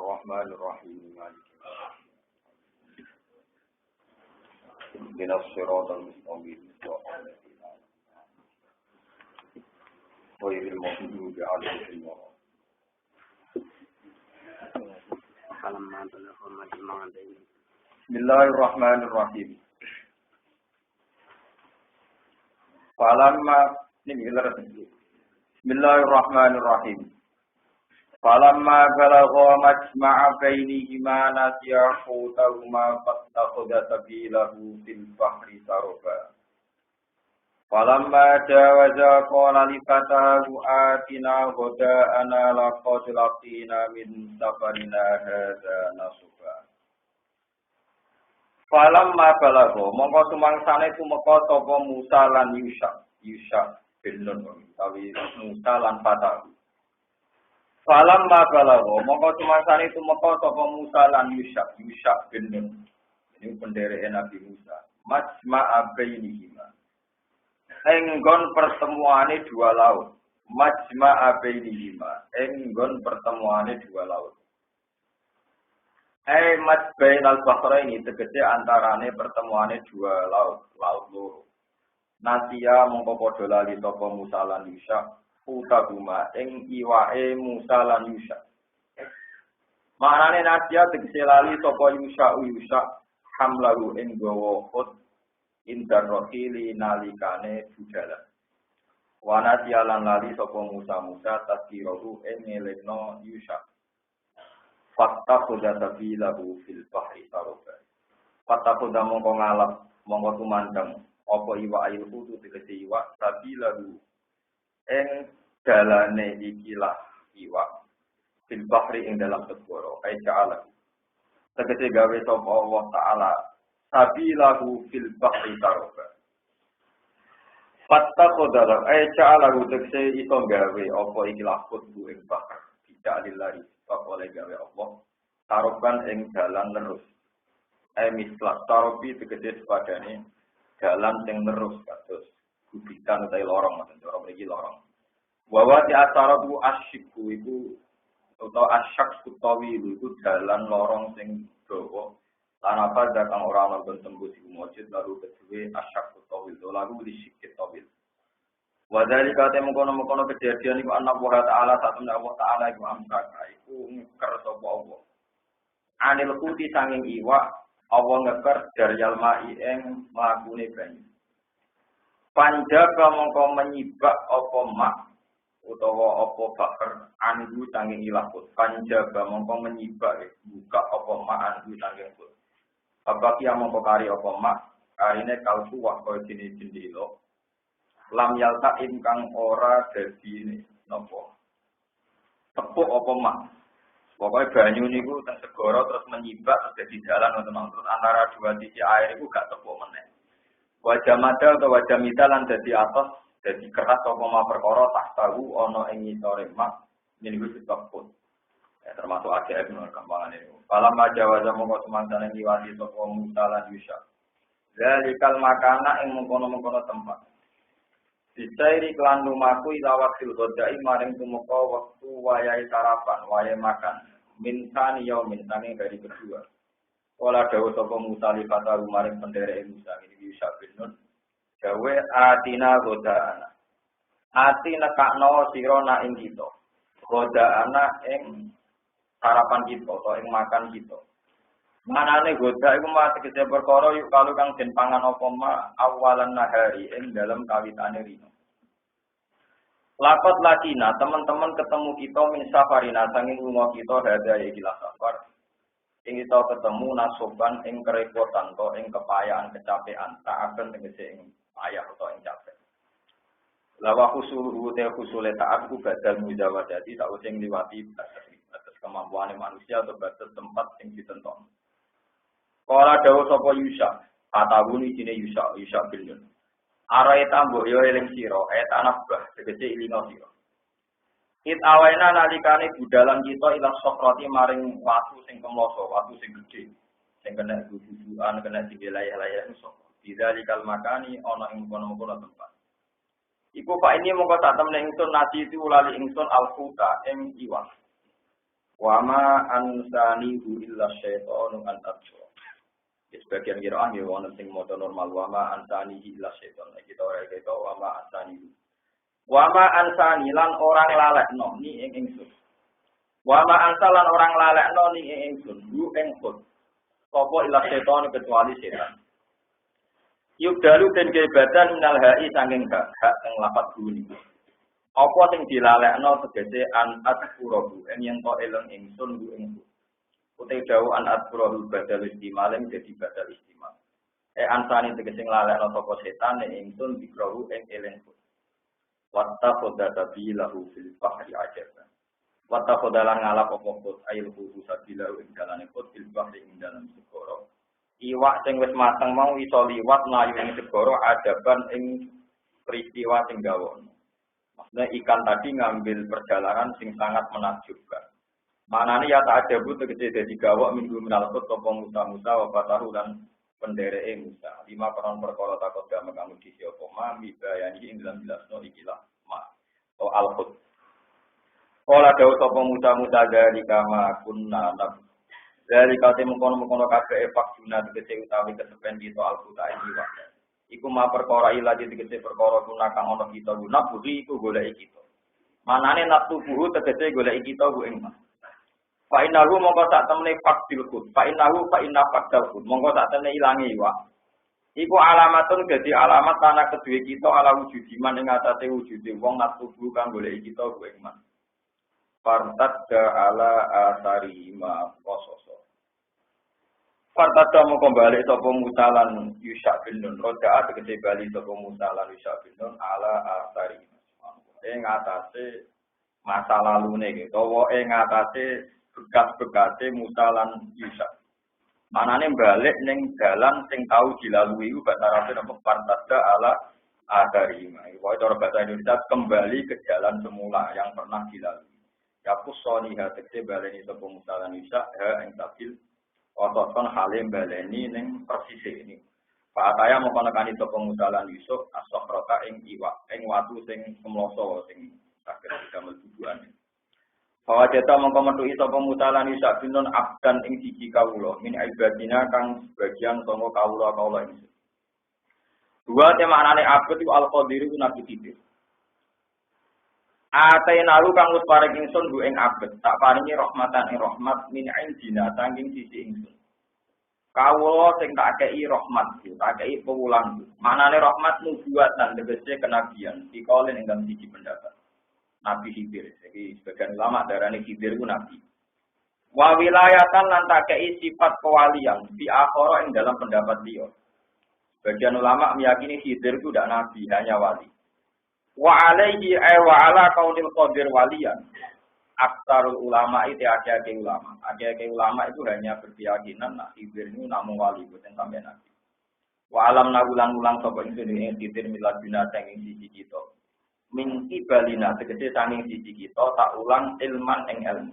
Bismillahirrahmanirrahim. Ihdinas siratal mustaqim. Ghairil maghdubi 'alaihim waladdallin. Bismillahirrahmanirrahim. Bismillahirrahmanirrahim. Falamma balagha majma'a bainihima nasiya hutahuma fattakhadha sabilahu fil bahri saraba. Falamma jawaza qala li fatahu atina ghada'ana laqad laqina min safarina hadza nasuba. Falamma balagha mongko sumangsane tumeka sapa Musa lan Yusha bin Nun utawi Musa lan Fatahu. Falamma balagha mongko sumangsane tumeka sapa Musa lan Yusha bin Nun. Ini pendereke Nabi Musa. Majma'a bainihima. Enggon pertemuane dua laut. Majma'a bainihima. Enggon pertemuane dua laut. Majbainal bahraini tegese antarane pertemuane dua laut loro. Nasia mongko padha lali sapa Musa lan Yusha. Utaguma ing iwake Musa lan Yusha. Maknane nasia tegese lali sapa Yusha hamlahu ing gawa khut indar rohili nalikane budalan. Wa nasia lan lali sapa Musa tasirahu ing ngelekno Yusha. Fakta khuda sabilahu fil bahri saroba. Fakta khuda mongko ngalap mongko tumandang apa iwa ail kudu tegese iwa sabilahu ing dalane ikilah iwa fil bahri ing dalam segara ai ta'ala tegese gawe sapa Allah taala sabilahu fil bahri saroba. Fakta khuda ai ta'ala tegese iso gawe apa ikilah kudu ing bahar tidak lillahi oleh gawe Allah taroban ing dalan terus mislah tarobi tegese sepadane dalan sing terus kados gubitan utawa lorong ngoten cara mriki lorong wa ti asarabu asyiku iku utawa asyak utawi iku dalan lorong sing dawa lan apa datang ora ana tembus iku mujud lalu kedue asyak utawi lalu disikit tawil. Wadhalika temukono-mukono kejadian iku anak Allah Ta'ala satuna Allah Ta'ala iku amsaka iku ngeker sapa Allah. Anil kuti sanging iwa Allah ngeker dari almai ing mlakune banyu. Panjaga mongko menyibak apa mak utawa apa bakar anhu sanging ilahut. Panjaga mongko menyibak buka apa mak anhu sanging kut. Apa kia mongko kari apa mak karine kalsu wa kaya jenis-jenis lam yalta ingkang ora dadi napa tepuk apa mak pokoke banyu niku teng segara terus menyibak terus dadi dalan wonten terus antara dua sisi air iku gak tepuk meneh wajah madal atau wajah mitalan dadi atos dadi keras apa mak perkara tak tahu ana ing ngisore mak niku disebut termasuk ajaib menurut gampangane niku falam jawaza mongko semangsane liwati sapa Musa lan Yusha zalikal makana ing mengkono-mengkono tempat. Dicairi klan lumaku ila wakil godai maring tumeka waktu wayai sarapan, wayai makan. Mintani yaumin sanging dari kedua. Kala dawuh sapa Musa li fatahu maring pendereke Musa iki Yusha bin Nun. Dawe atina godana. Ati nekakno sira na ing kita. Godana ing sarapan kita utawa ing makan kita. Manane goda iku mati kese perkara yuk kalau kang den pangan apa ma awalan nahari ing dalam kawitane rino. Lakot lakina teman-teman ketemu kita min safarina sanging lunga kita hada iki safar. Ing kita ketemu nasoban ing kerepotan to ing kepayaan kecapean tak akan tegese ing payah utawa ing capek. Lawa khusulu te khusule taat ku badal mujawadati tak using liwati batas kemampuan manusia atau batas tempat sing ditenton. Kala dawuh sapa Yusha, atawuni jine Yusha bin Nun. Arae tambo yo eling sira, tanabah tegese ilinga sira. It awaina nalikane budalan kita ila sokrati maring watu sing kemloso, watu sing gedhe, sing kena gugusan, kena digelayah-layah iso. Didalikal makani ana ing kono-kono tempat. Iku Pak ini mongko tak temne ingsun nasi itu ulali ingsun al-futa ing iwak. Wa ma ansanihu illa syaitanu an atsura. Sebagian kira ya wonten sing maca normal wa ma ansanihi illa syaitan. Kita ora kita wa ma ansanihu. Wa ma ansani lan orang lalekno ni ing ingsun. Wa ma ansalan orang lalekno ni ing ingsun, hu ing khut. Apa illa syaitan kecuali setan. Yuk dalu den kebadan minal hai saking hak ing lapat guni. Apa sing dilalekno tegese an atqurabu yen to eleng ingsun ku ing utek dawuh an atqurabu badal istimal jadi badal istimal. Ansani tegese nglalekno sapa setan ing ingsun dikrawu ing eleng. Watta khoda lahu fil bahri ajaba. Watta khoda lan ngalap apa kok ail kudu sabila ing dalane kok fil bahri ing dalam segara. Iwak sing wis mateng mau iso liwat mlayu ing segara adaban ing peristiwa sing gawono. Maksudnya ikan tadi ngambil perjalanan sing sangat menakjubkan. Manane ya tak ada butuh tegese dadi gawok minggu menalkut sapa Musa wa fatahu lan pendereke Musa. 5 perkara takut gak kamu di sapa ma mibayani ing dalam jelasno ikilah ma. O al-khud. Kala dawuh sapa Musa dari kama kunna nab. Dari kate mengkono-mengkono kabeh efak guna tegese utawi kesepen kita al-quta iki wae. Iku ma perkara ilaji tegese perkara guna kang ana kita guna budi iku goleki kita. Manane nafsu buhu tegese goleki kita ku ing. Fa innahu mongko sak temene faktil khud. Fa innahu fa inna faktal khud. Mongko sak temene ilange iwak. Iku alamatun dadi alamat tanah kedue kita ala wujudiman ing atase wujude wong nafsu buhu kang goleki kita ku ing. Fartadda ala asari ma qososo. Fartadda mongko balik sapa Musa lan Yusha bin Nun. Rodaat tegese bali sapa Musa lan Yusha bin Nun ala asari. Ing atase masa lalune iki utawa ing atase bekas-bekase Musa lan Yusha. Manane balik ning dalan sing tau dilalui iku bahasa Arab apa fartadda ala asari. Iku cara bahasa Indonesia kembali ke jalan semula yang pernah dilalui. Ya kusoni hatekse baleni sapa Musa lan Yusha ing tabil ototon halim baleni ning persise ini. Pak Ataya mongko nekani sapa Musa lan Yusuf as-sakhrata ing iwak ing watu sing semloso sing saged damel tujuan. Bahwa jeta mongko metuki sapa Musa lan Yusuf binun abdan ing siji kawula min ibadina kang sebagian sanga kawula ini. Dua temanane abad iku al-qadir iku nabi Khidir. Atainalu kang wis pareng ingsun ku ing abet tak paringi rahmatan ing rahmat min indina saking sisi ingsun. Kawula sing tak kei rahmat, tak kei pewulang. Manane rahmat nubuatan tegese kenabian, dikole ing dalem siji pendapat. Nabi Khidir, iki sebagian ulama darani Khidir ku nabi. Wa wilayatan lan tak kei sifat kewalian di akhara ing dalam pendapat liya. Sebagian ulama meyakini Khidir ku ndak nabi, hanya wali. Wa alaihi wa ala qaulil qadir waliyan. Aksarul ulama itu akeh-akeh ulama. Akeh-akeh ulama itu hanya berkeyakinan nak Khidir itu namung wali boten sampai nabi. Wa alam ulang sapa ing dene Khidir milad binatang ing siji kita. Min ibalina tegese sanging siji kita tak ulang ilman ing ilmu.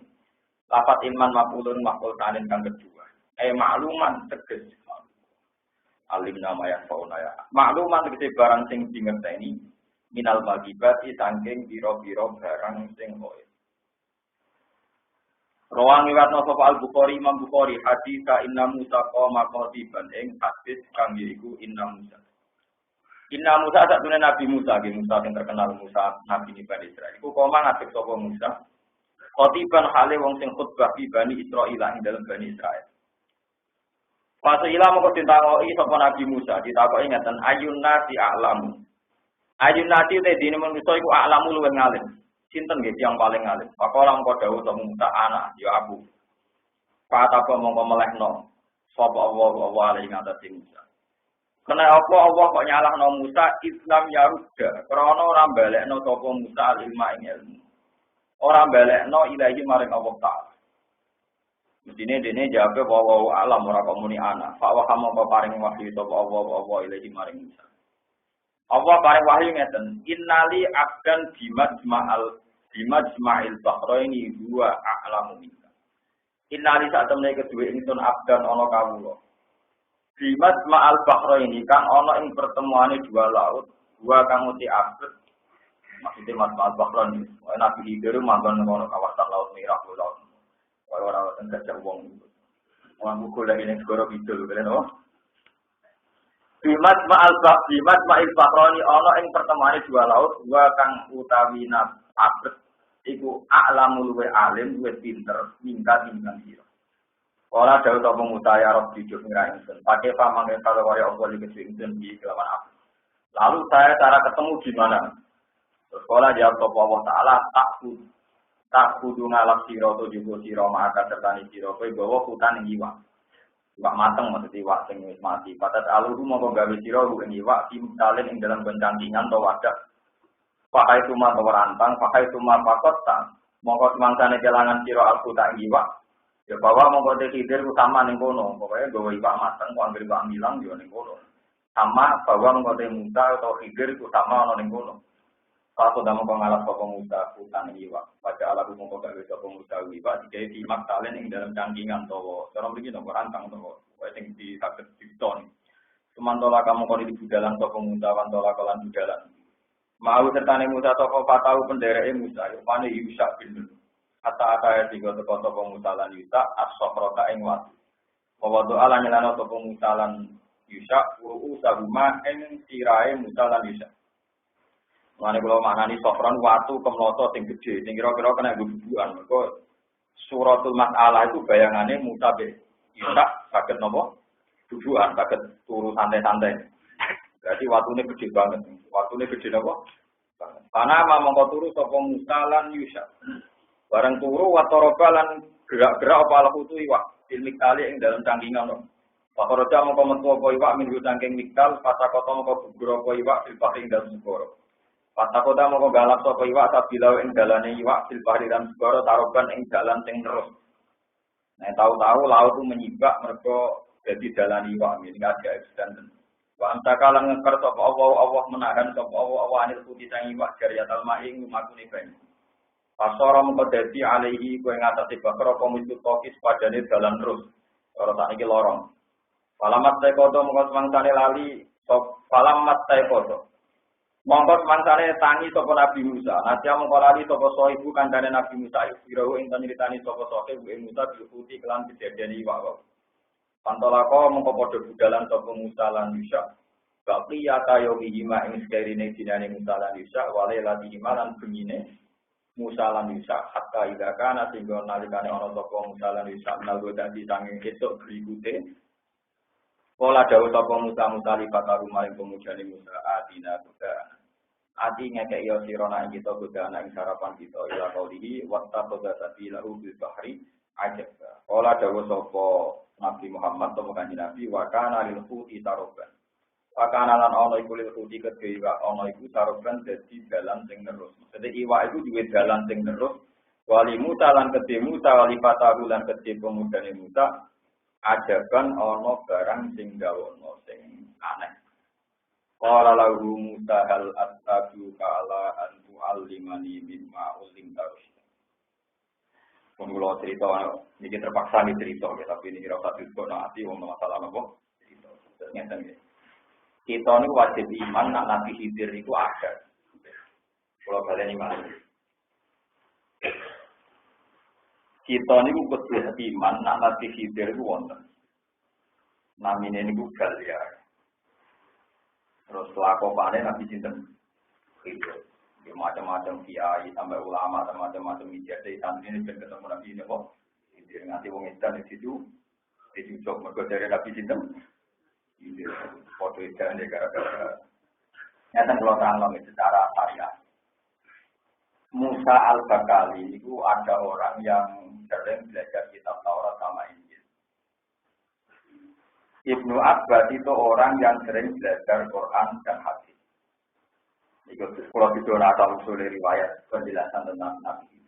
Lafat ilman maf'ulun maf'ul tanin kang kedua. Makluman teges. Alim nama ya fauna ya. Makluman tegese barang sing dingerteni. Minal magibati sangking biro-biro barang sing hoir. Rawang iwatna sapa Al-Bukhari Imam Bukhari hadis inna Musa qoma qatiban ing hadis kang yaiku inna Musa. Inna Musa satune Nabi Musa, Musa sing terkenal Musa Nabi Bani Israil. Iku qoma ngadeg sapa Musa. Qatiban hale wong sing khutbah di Bani Israil ing dalem Bani Israil. Pas ila moko ditakoki sapa Nabi Musa, ditakoki ngaten ayun nasi a'lamu. Ayun nati te dene manusa iku alamu luwih ngalim. Sinten nggih tiyang paling ngalim? Pakola mengko dawuh sapa Musa anak ya aku. Patapa mongko melehno sapa Allah alaihi ngatasi Musa. Kena apa Allah kok nyalahno Musa Islam ya ruda. Krana ora balekno sapa Musa ilmu ing ilmu. Ora balekno ilahi maring Allah Taala. Mestine dene jawabe wa alam ora kok muni anak. Fa wa mongko paring wahyu sapa Allah ilahi maring Musa. Allah paring wahyu ngeten, innali abdan bimajma'il bahraini huwa a'lamu minka. Innali sak temene kedue ingsun abdan ana kawula. Bimajma'al bahraini kang ana ing pertemuane dua laut, dua kang uti abet. Maksudnya majma'al bahraini, Nabi Khidir manggon ana kawasan laut Merah laut. gajah wong. Wong golek ning segara kidul kene no. Bimat ma'il bahroni ana ing pertemuane dua laut dua kang utawi abet iku a'lamul wa alim wa pinter mingkat sira. Ora dawuh apa mutaya rob dijuk ngira ingsun. Pakai pamangke karo kaya apa iki ingsun di kelawan aku. Lalu saya cara ketemu gimana? Sekolah jawab Allah Ta'ala tak kudu ngalap sira to juga sira maka sertani sira kowe gawa hutan ing iwak. Iwak mateng maksud iwak sing wis mati. Patat aluru mongko gawe sira ing iwak simtalen ing dalam bencangkingan to wadah. Pakai cuma to rantang, pakai cuma pakot ta. Mongko semangsane kelangan sira aku tak iwak. Ya bawa mongko hidir utama ning kono. Pokoke gawe iwak mateng kok anggere iwak milang yo ning kono. Sama bawa mongko muta atau hidir utama ana ning kono. Satu dalam pengalap pemuda hutan iwak. Pada alat umum pemuda pemuda iwak dikai timak talen yang dalam cangkingan towo. Cara begini nomor rantang towo. Yang di sakit ton. Semantola kamu kau di budalan topo muda wantola kolan budalan. Mau sertane muda topo patau penderek muda. Yupane yusak bin. Ata ya tiga topo topo mudalan yusak. Asok roka ing watu. Bahwa doa lanilano topo mudalan yusak. Uru usahuma ing sirai mudalan yusak. Mane kula maknani sofron watu kemloto sing gedhe, sing kira-kira kena gubukan. Mergo suratul mas'alah itu bayangane mutabe. Isa saged napa? Gubukan, saged turu santai-santai. Berarti watune gedhe banget. Watune gedhe napa? Karena mongko turu sapa musalan yusa. Barang turu watoroba lan gerak-gerak apa alhutu iwak. Ilmik kali ing dalam cangkingan. Pakoroja mongko metu apa iwak minggu cangking mikal, patakota mongko gugur apa iwak ing dalam segara. Patakoda moko galap sapa iwak sabilau ing dalane iwak fil bahri lan segara taroban ing dalan sing terus. Nah, tahu-tahu laut itu menyibak mergo dadi dalan iwak iki ada eksisten. Wa antakalan ngeker sapa Allah menahan sapa Allah anil putih sang iwak jariyatal ma'ing lumakune banyu. Pasara mengko dadi alaihi kowe ngatasi bakar apa muncul tokis padane dalan terus. Ora tak iki lorong. Palamat taikodo mengko semangsane lali palamat taikodo. Mongko mangsane tangi sapa Nabi Musa. Nadia mongko lali sapa soibu kandhane Nabi Musa ibiro ing nyritani sapa soke ing Musa diuti kelan kejadian iwak. Pantolako mongko padha budalan sapa Musa lan Yusa. Baqi yata yomi hima ing sekerine dinane Musa lan Yusa wale lati himalan bengine Musa lan Yusa hatta ida kana singgo nalikane ana sapa Musa lan Yusa nalgo dadi sanging esuk berikute. Pola dawuh sapa Musa lipat maring pemujane Musa adina kuda. Adi ngekek yo sirona kita kuda ana ing sarapan kita ila kaulihi waqta qadati lahu bil bahri ajab. Pola dawuh sapa Nabi Muhammad sapa kanjeng Nabi wa kana lil khuti taroban. Wa kana lan ana iku lil khuti kedhe iwak ana iku taroban dadi dalan sing terus. Maksudnya iwak iku duwe dalan sing terus. Wali Musa lan kedhe Musa wali fatahu lan kedhe pemudane Musa ajaban ana barang sing gawono sing aneh. Qala lahu Musa hal astabu kala an tu'allimani mimma ulim tarus. Kula cerita niki terpaksa cerita tapi ini ora usah dikono ati wong masalah apa. Ternyata kita niku wajib iman nek Nabi Khidir niku ada. Kula baleni malih. Kita niku kudu iman nek Nabi Khidir iku wonten. Namine niku Galia. Terus lakopane Nabi sinten? Khidir. Ya macam-macam kiai sampai ulama macam-macam media santri ini ben ketemu Nabi ini kok. Khidir nganti wong edan di situ dicucuk mergo dari Nabi sinten? Khidir. Foto edan gara-gara nyata kalau terang secara syariat. Musa al-Bakali itu ada orang yang sering belajar kitab Taurat sama Injil. Ibnu Abbas itu orang yang sering belajar Quran dan hadis. Ikut sekolah itu asal usul riwayat penjelasan tentang Nabi.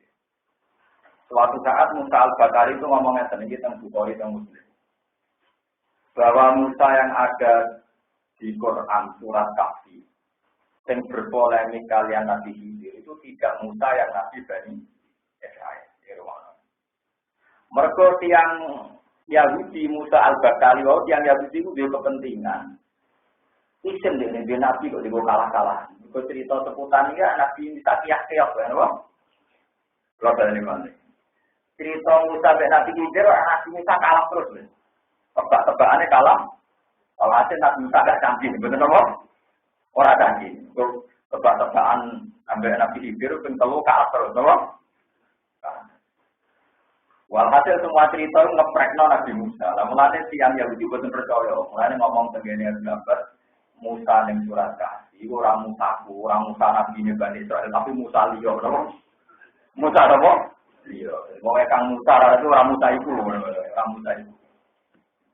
Suatu saat Musa al-Bakali itu ngomongnya sendiri tentang Bukhari dan Muslim. Bahwa Musa yang ada di Quran surat Kahfi yang berpolemik kalian Nabi Khidir itu tidak Musa yang Nabi Bani Israil. Mereka yang Yahudi Musa al-Bakali, yang Yahudi itu dia kepentingan. Isen dia Nabi kok dia kalah-kalah. Kau cerita seputar ini Nabi bisa kiyak-kiyak kan, wah. Kalau dari mana? cerita Musa sampai Nabi Khidir, Nabi Musa kalah terus. Tebak-tebakannya kalah. Kalau hasil Nabi Musa gak canggih, bener apa? Orang canggih. Tebak-tebakan sampai Nabi Khidir, pentelu kalah terus, apa? Walhasil semua cerita ngeprekno Nabi Musa. Lah mulane tiyang Yahudi boten percaya. Mulane ngomong tengene Nabi Musa ning surat Kahfi, ora Musa Nabi Bani Israil, tapi Musa liya, napa? Musa apa? Liya. Wong kang Musa itu ora Musa iku, ora Musa iku.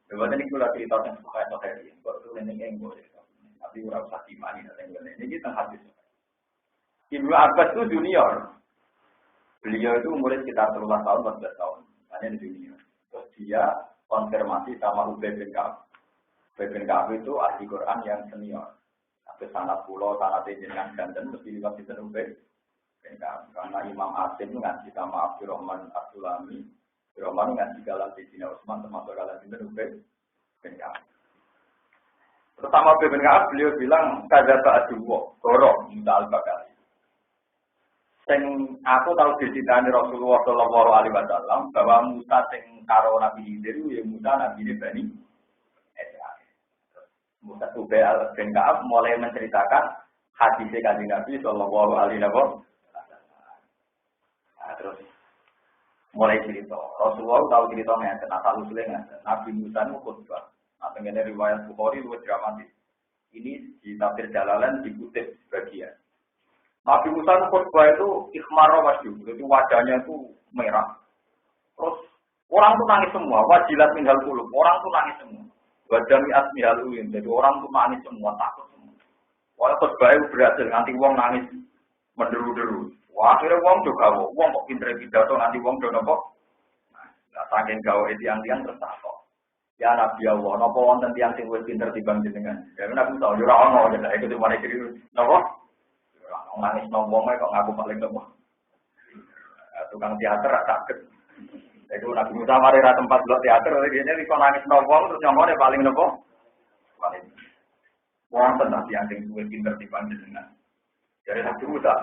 Coba niku lha cerita teng suka-suka iki. Kok tulen ning engko. Tapi ora usah dimani nek ngene. Niki teng hadis. Ibnu Abbas itu junior. Beliau itu umurnya sekitar 13 tahun, 14 tahun. Hanya di dunia. Terus dia konfirmasi sama Ubay bin Ka'ab. Ubay bin Ka'ab itu ahli Quran yang senior. Tapi sanad pulau, sanad jenengan ganten, mesti diwakil Ubay bin Ka'ab. Karena Imam Asim ngaji sama Abdurrahman Abdulami. Abdurrahman ngaji galang di Cina Utsman, termasuk galang di Ubay bin Ka'ab. Pertama Ubay bin Ka'ab, beliau bilang, kadzaba aduwwa, goro, Musa al-Bakali. Sing aku tahu diceritani Rasulullah Shallallahu Alaihi Wasallam bahwa Musa sing karo Nabi Khidir ya Musa Nabi Bani Israil. Musa Ubay bin Ka'ab mulai menceritakan hadis Kanjeng Nabi Shallallahu Alaihi Wasallam. Nah, terus mulai cerita. Rasulullah tahu ceritanya asal usulnya Nabi Musa itu khutbah. Nah, dengan riwayat Bukhari itu dramatis. Ini di tafsir Jalalain dikutip sebagian. Nabi Musa khutbah itu ikhmar wajhu, jadi wajahnya itu merah. Terus orang tuh nangis semua, wajilat minhal qulub, orang tuh nangis semua. Wajami asmihal ulin, jadi orang tuh nangis semua, takut semua. Wah khutbah itu berhasil, nanti wong nangis menderu-deru. Wah akhirnya wong juga wong kok pinter pidato nanti wong do nopo. Nah, saking gawe tiang-tiang terus takok. Ya Nabi Allah, nopo wonten tiang sing wis pinter dibanding jenengan. Karena Nabi tahu yo ora ono, ya itu cuma iki nopo. Nangis nombongnya kok ngaku paling lemah. Tukang teater sakit. Itu Nabi Musa mari ra tempat blok teater, ini kok nangis nombong terus nyomone paling lemah. Paling. Wonten nanti yang suwe pinter dibanding dengan. Jadi Nabi Musa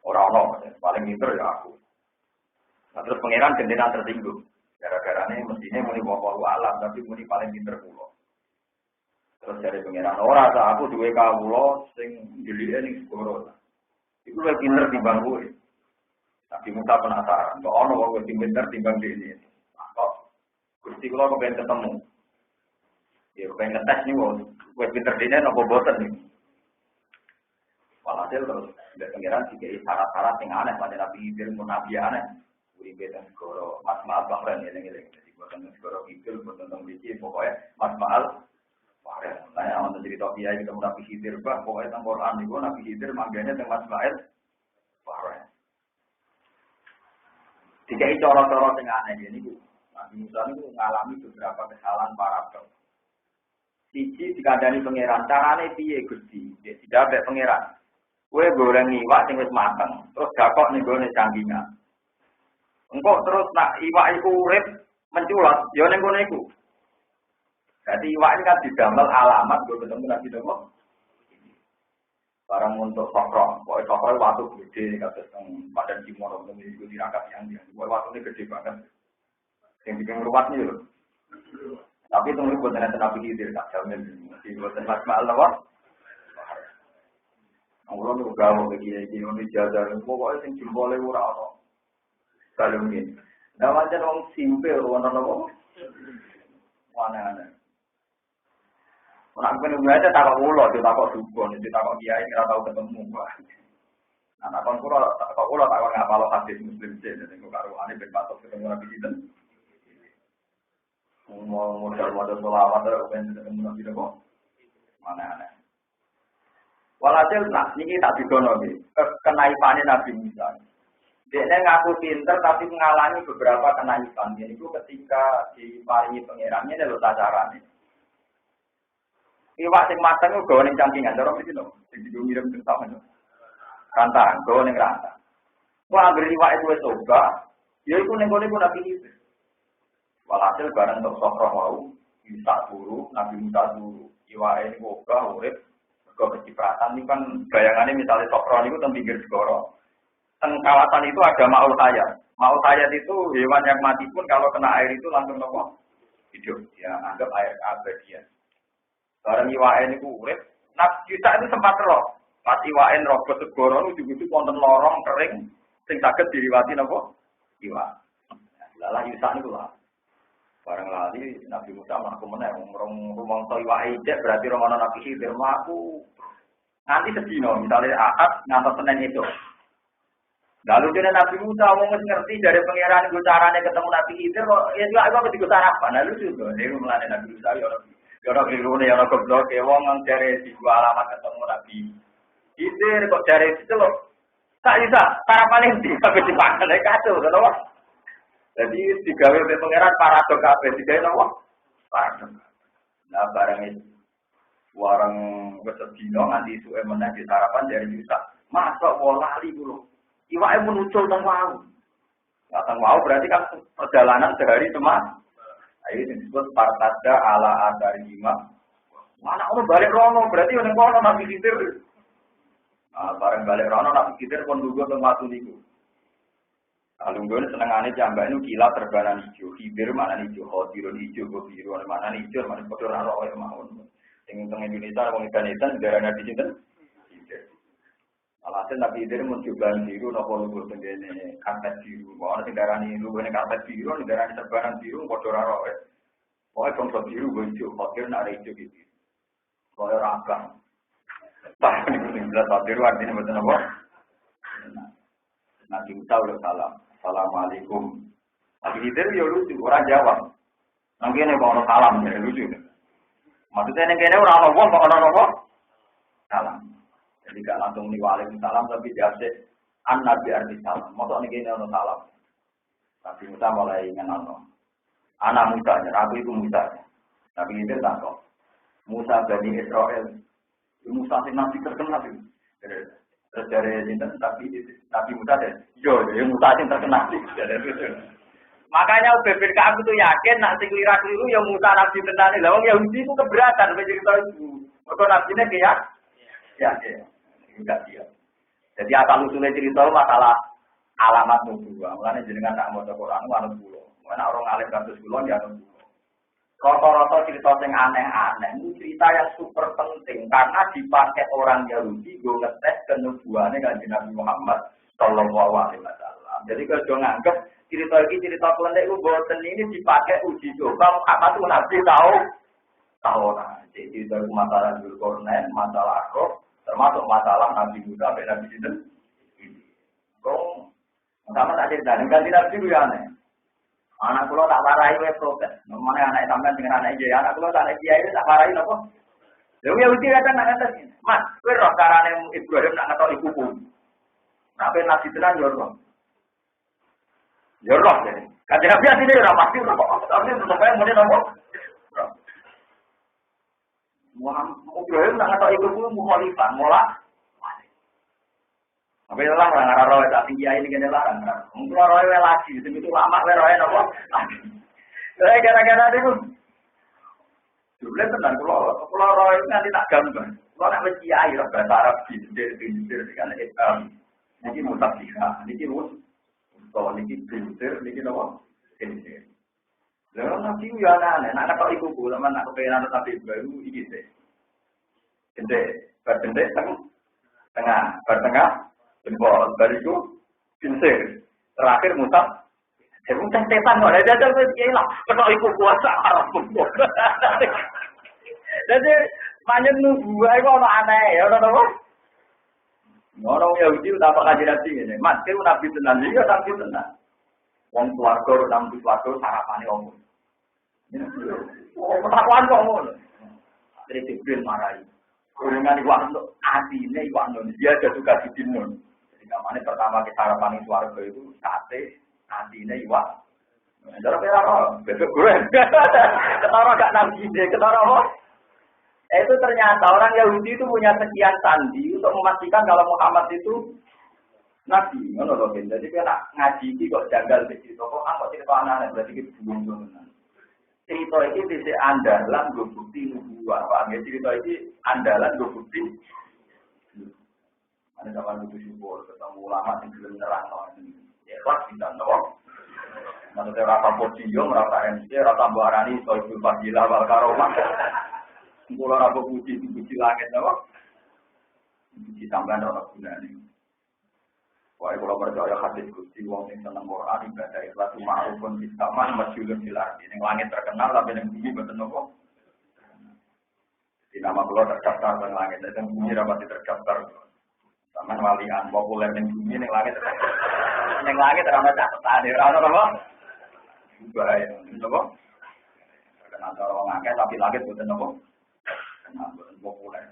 orang paling pinter ya aku. Nah, terus pangeran gendena tersinggung. Gara-gara ini mestinya muni bawa alam tapi muni paling pinter pulau. Terus dari pengiran ora aku duwe kawula sing ndelike ning segoro. Iku luwih pinter timbang kowe. Tapi Musa penasaran, kok ono wong sing pinter timbang dene. Kok Gusti kula kepen ketemu. Ya kepen ngetes nih wong, kowe pinter dene napa boten nih. Walhasil terus dari pengiran dikei syarat-syarat sing aneh pada Nabi Khidir mun nabi aneh. Uripe teng segoro, Mas Ma'al Bahrain eling-eling. Jadi boten segoro Khidir boten teng mriki pokoke Mas Ma'al saya mau cerita kiai ketemu Nabi Khidir, bah pokoknya tentang Quran itu Nabi Khidir mangganya tentang Ismail. Wah, tiga coro-coro tengah aneh ini, Nabi Musa itu mengalami beberapa kesalahan parabel. Siji dikandani pangeran, carane piye Gusti? Dia tidak ada pangeran. Kue goreng iwak sing wis mateng, terus gakok ning gone canggingan. Engko terus nak iwak iku urip menculat, ya ning gone iku. Jadi iwak ini kan didamel alamat gue ketemu Nabi Muhammad. Barang untuk sokro, pokoknya sokro waktu gede, kata Padan Timur, untuk mengikuti tirakat yang dia. Waktu ini gede banget. Yang bikin ruwet nih loh. Tapi itu buat nanti Nabi Khidir, tak jamin. Masih buat Mas Ma'al Nawar. Allah itu gawa begini, Indonesia dari pokoknya yang jempolnya murah. Kalau mungkin. Nah macam orang simpel, orang-orang. Mana-mana. Orang penunggu aja takut ulo, takut dukun, takut kiai nggak tahu ketemu. Anak kon kulo takut ulo, takut nggak kalau hadis muslim sih, jadi kok karo ane ben patok ketemu Nabi Sinten. Mau modal selawat terus ben ketemu Nabi kok. Mana aneh. Walhasil nah, ini tak didono iki. Kenaifane Nabi Musa. Dia ngaku pinter tapi mengalami beberapa kenaifan. Ini itu ketika diparingi pangerannya lho tacarane. Iwak sing mateng ku gawe ning cangkingan, cara mriki lho. Sing dimirip sing sama lho. Rantahan, gawe ning rantahan. Wah, anggere iwak itu wis toba, ya iku ning kene ku Nabi Musa. Walhasil bareng tok sokro mau, bisa turu, Nabi Musa turu. Iwak ini obah urip, mergo kecipratan iki kan bayangane misale sokro niku teng pinggir segara. kawasan itu ada maul hayat. Maul hayat itu hewan yang mati pun kalau kena air itu langsung nopo hidup. Ya anggap air abadian. Barang iwaen itu urip. Nah kita itu sempat roh. Pas iwaen robot segoro ujug-ujug wonten lorong kering sing saged diriwati nopo iwa. Lalah Yusa niku lah. Barang lali Nabi Musa mlaku meneh rumangsa iwake cek berarti romono Nabi Khidir mlaku. Nanti sedina misalnya Ahad ngantos Senin itu. Lalu dia Nabi Musa mau ngerti dari pangeran gue caranya ketemu Nabi Khidir kok ya juga aku ketika sarapan lalu juga dia mulai Nabi Musa ya orang keliru nih orang goblok ya wong nang dari dua alamat ketemu Nabi Khidir kok dari itu loh tak bisa sarapan ini tapi dipanggil kacau loh. Jadi digawe oleh pangeran paradok kabeh digawe apa? Paradok. Nah barang itu warang wis sedina nganti suwe meneh di sarapan dari Musa. Masuk lali kulo. Iwake muncul teng wau. Nah, teng wau berarti kan perjalanan sehari cuma ayo disebut partada ala adarima. Mana ono balik rono berarti ning kono Nabi Khidir. Ah bareng balik rono Nabi Khidir pun lugu teng watu niku. Alungguan senengane jambak itu kilat terbanan hijau, Khidir mana hijau, Khodirun hijau, Khodirun mana hijau, mana kotor raro ya mawon. Yang teng Indonesia wong ikan negara nabi sinten? Alhasil Nabi Khidir mencoba biru, nopo lugu tenggene karpet biru. Mau negara ini lugu karpet biru, negara ini terbanan biru, kotor raro ya. Pokoknya bangsa biru hijau, Khodir nak hijau gitu. Pokoknya ragam. Tak ini jelas Khodir artinya betul apa? Nabi Musa udah salam. Assalamualaikum. Nabi Khidir ya lucu, orang jawab. Nang kene kok ono salam ya lucu. Maksudnya nang kene ora ono wong kok ono apa? Salam. Jadi gak langsung ni waalaikumsalam tapi diasik an nabi arti salam. Mosok nang kene ono salam. Nabi Musa mulai ngenalno. Anak Musa, aku itu Musa. Nabi Khidir takok. Musa Bani Israel. Musa sing nabi terkenal itu. Terus dari jinten Nabi Musa deh, yo Musa yang terkenal sih. Makanya BPK aku tuh yakin nak sing keliru yang Musa Nabi tenan lha wong Yahudi itu keberatan cerita itu. Mergo nabine kayak ya, enggak dia. Jadi asal usulnya cerita masalah alamat nubuwah. Mulane jenengan tak maca Quran anu kula. Ana orang alim kados kula ya anu. Rata-rata cerita sing aneh-aneh, ini cerita yang super penting karena dipakai orang Yahudi gue ngetes kenubuannya Kanjeng Nabi Muhammad Shallallahu Alaihi Wasallam. Jadi kalau nganggep cerita ini cerita kelendek gue boten ini dipakai uji coba apa tuh Nabi tahu nah. Jadi cerita masalah Dzulqarnain, masalah Akhraf, termasuk masalah Nabi Musa dan Nabi Sinten. Kok sama tak cerita, kan tidak Nabi itu aneh. Anak kula tak warai wae protes. Nomane anak sampean dengan anak iki, anak kula tak kiai tak warai napa? Lha ya uti kadang nak ngaten. Mas, kowe roh carane Ibrahim nak ngetok ibuku. Nak ben nabi tenan yo roh. Yo roh deh. Kadang nabi asline ora pasti roh. Tapi tetep ae muni napa? Muhammad Ibrahim nak ngetok ibuku mukhalifan, mola. Tapi lah orang roh tak kiai ini kene larang. Mungkin roh lagi, itu lama roh napa? Saya gara-gara itu. Dulu tenan kalau roh nanti tak gambar. Kalau nak kiai roh bahasa Arab pinter dengan Islam. Niki mutafiha, niki mus. Kalau niki pinter, niki napa? Pinter. Lalu nanti ya aneh, nak ketok iku ku, sama nak kepengen tapi baru iki teh. Pinter, berpinter tengah, bertengah. Jempol, bariku, pinsir, terakhir mutak. Saya mutak setan kok, ada kiai lah. Ketok iku kuasa Arab pun. Jadi panjen nubuah itu ono aneh, ono apa? Ono Yahudi utama kaji nabi ini. Mas, kau nabi tenan, dia nabi tenan. Wong keluarga, nabi keluarga sarapane omong. Oh, ketakuan kok ngono. Dari Jibril marahi. Dengan iwak untuk aslinya iwak non, dia jatuh kasih dinun. Kamane pertama kita sarapan itu warga itu sate, nantinya iwak. Cara kira bebek goreng. Ketara gak nabi deh, ketara apa? Itu ternyata orang Yahudi itu punya sekian sandi untuk memastikan kalau Muhammad itu nabi. Ngono lho, jadi kena ngaji iki kok janggal iki kok kok cerita anak berarti iki bingung. Cerita iki dhisik andalan go bukti nubuwah. Pak, cerita iki andalan go bukti Ada zaman butuh syukur, ketemu ulama yang belum nerang ya kelas bisa nopo. Maksudnya rasa podium, rasa MC, rasa buarani, soal fadilah, wal karomah. Kalau rasa puji langit nopo, puji tambahan orang gunanya. Wah, kalau percaya hadis Gusti, wong sing seneng Quran ibadah ikhlas ma'rufun fis saman masyhurun fil ardi. Ning langit terkenal tapi ning bumi mboten nopo. Di nama kula terdaftar ning langit, ning bumi ra pati terdaftar. Saman walian populer ning bumi ning langit. Ning langit ora ana catetane, ora ana apa? Bahaya, nopo? Terkenal cara wong akeh tapi langit mboten nopo. Kenal mboten populer.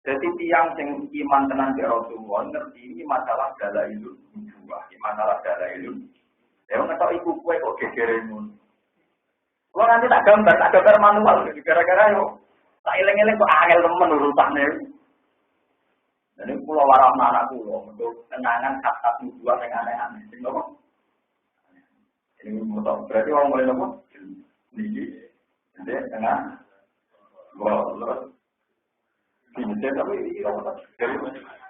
Jadi tiang sing iman tenan di Rasulullah ngerti ini masalah dalailun nubuwah, masalah dalailun. Ya ngetok iku kowe kok gegerenmu. Kalau nanti tak gambar manual gara-gara yo tak eling-eling kok angel temen urutane. Jadi pulau warahna anak pulau untuk kenangan kata nubuwah sing aneh-aneh. Sing nopo? Ini motor. Berarti orang mulai nopo? Niki. Jadi tengah. Terus Bisa tapi ini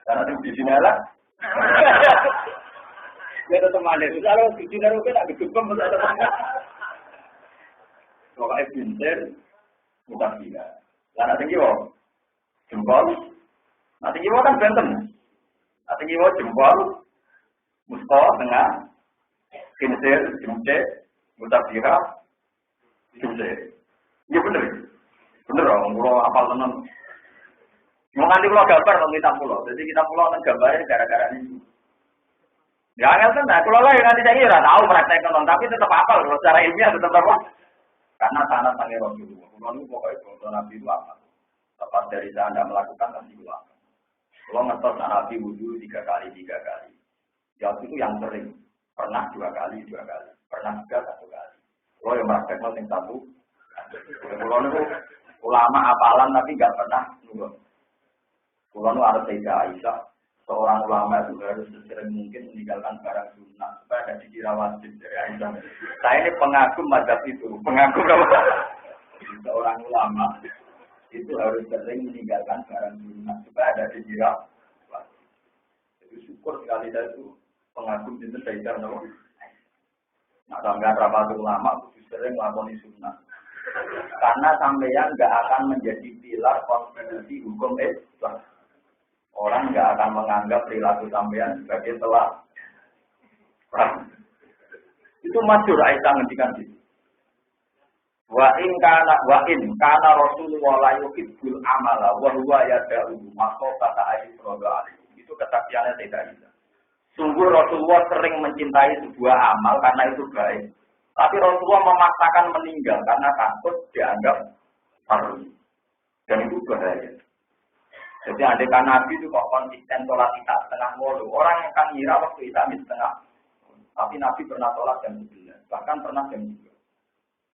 karena di sini lah. Dia tetap ada. Kalau di sini aku tak gedung masih ada. Pokoknya pinter, bukan tidak. Karena tinggi wong jempol, nanti tinggi wong kan benten. Nanti tinggi wong jempol, musto tengah, pinter, jemce, mutabira, jemce. Iya bener orang pulau apal tenan. Mau nanti pulau gambar atau kita pulau, jadi kita pulau kan gambarnya gara-gara ini. Ya nggak tenang, pulau lain nanti saya kira tahu praktek non, tapi tetap apal kalau secara ilmiah tetap apa? Karena tanah tangi Rasulullah, pulau itu pokoknya pulau Nabi itu apa? Lepas dari saya anda melakukan Nabi itu apa? Pulau ngetos Nabi wudhu 3 kali. Ya itu yang sering, pernah 2 kali, pernah juga 1 kali. Pulau yang praktek non yang 1. Pulau itu ulama apalan tapi nggak pernah nurut. Kalau ada Sayyidah Aisyah, seorang ulama itu harus sesering mungkin meninggalkan barang sunnah supaya ada dikira wajib dari Aisyah. Saya ini pengagum mazhab itu, pengagum apa? Seorang ulama itu harus sering meninggalkan barang sunnah supaya ada dikira wajib. Jadi syukur sekali saya itu pengagum itu Sayyidah Aisyah. Nah, sampai berapa ulama itu sering melakukan sunnah. Karena sampeyan nggak akan menjadi pilar konstitusi hukum Islam. Orang nggak akan menganggap perilaku sampean sebagai telah. Itu masyhur Aisyah ngendikan gitu. Wa in kana Rasulullah la yuhibbul amala wa huwa yad'u maqata ayyuroda alaihi. Itu kesaksiannya tidak bisa. Sungguh Rasulullah sering mencintai sebuah amal karena itu baik. Tapi Rasulullah memaksakan meninggal karena takut dianggap harus. Dan itu bahaya. Jadi adegan Nabi itu kok konsisten sholat isya setengah 8. Orang yang kan ngira waktu isya setengah. Tapi Nabi pernah sholat jam 9. Bahkan pernah jam 2.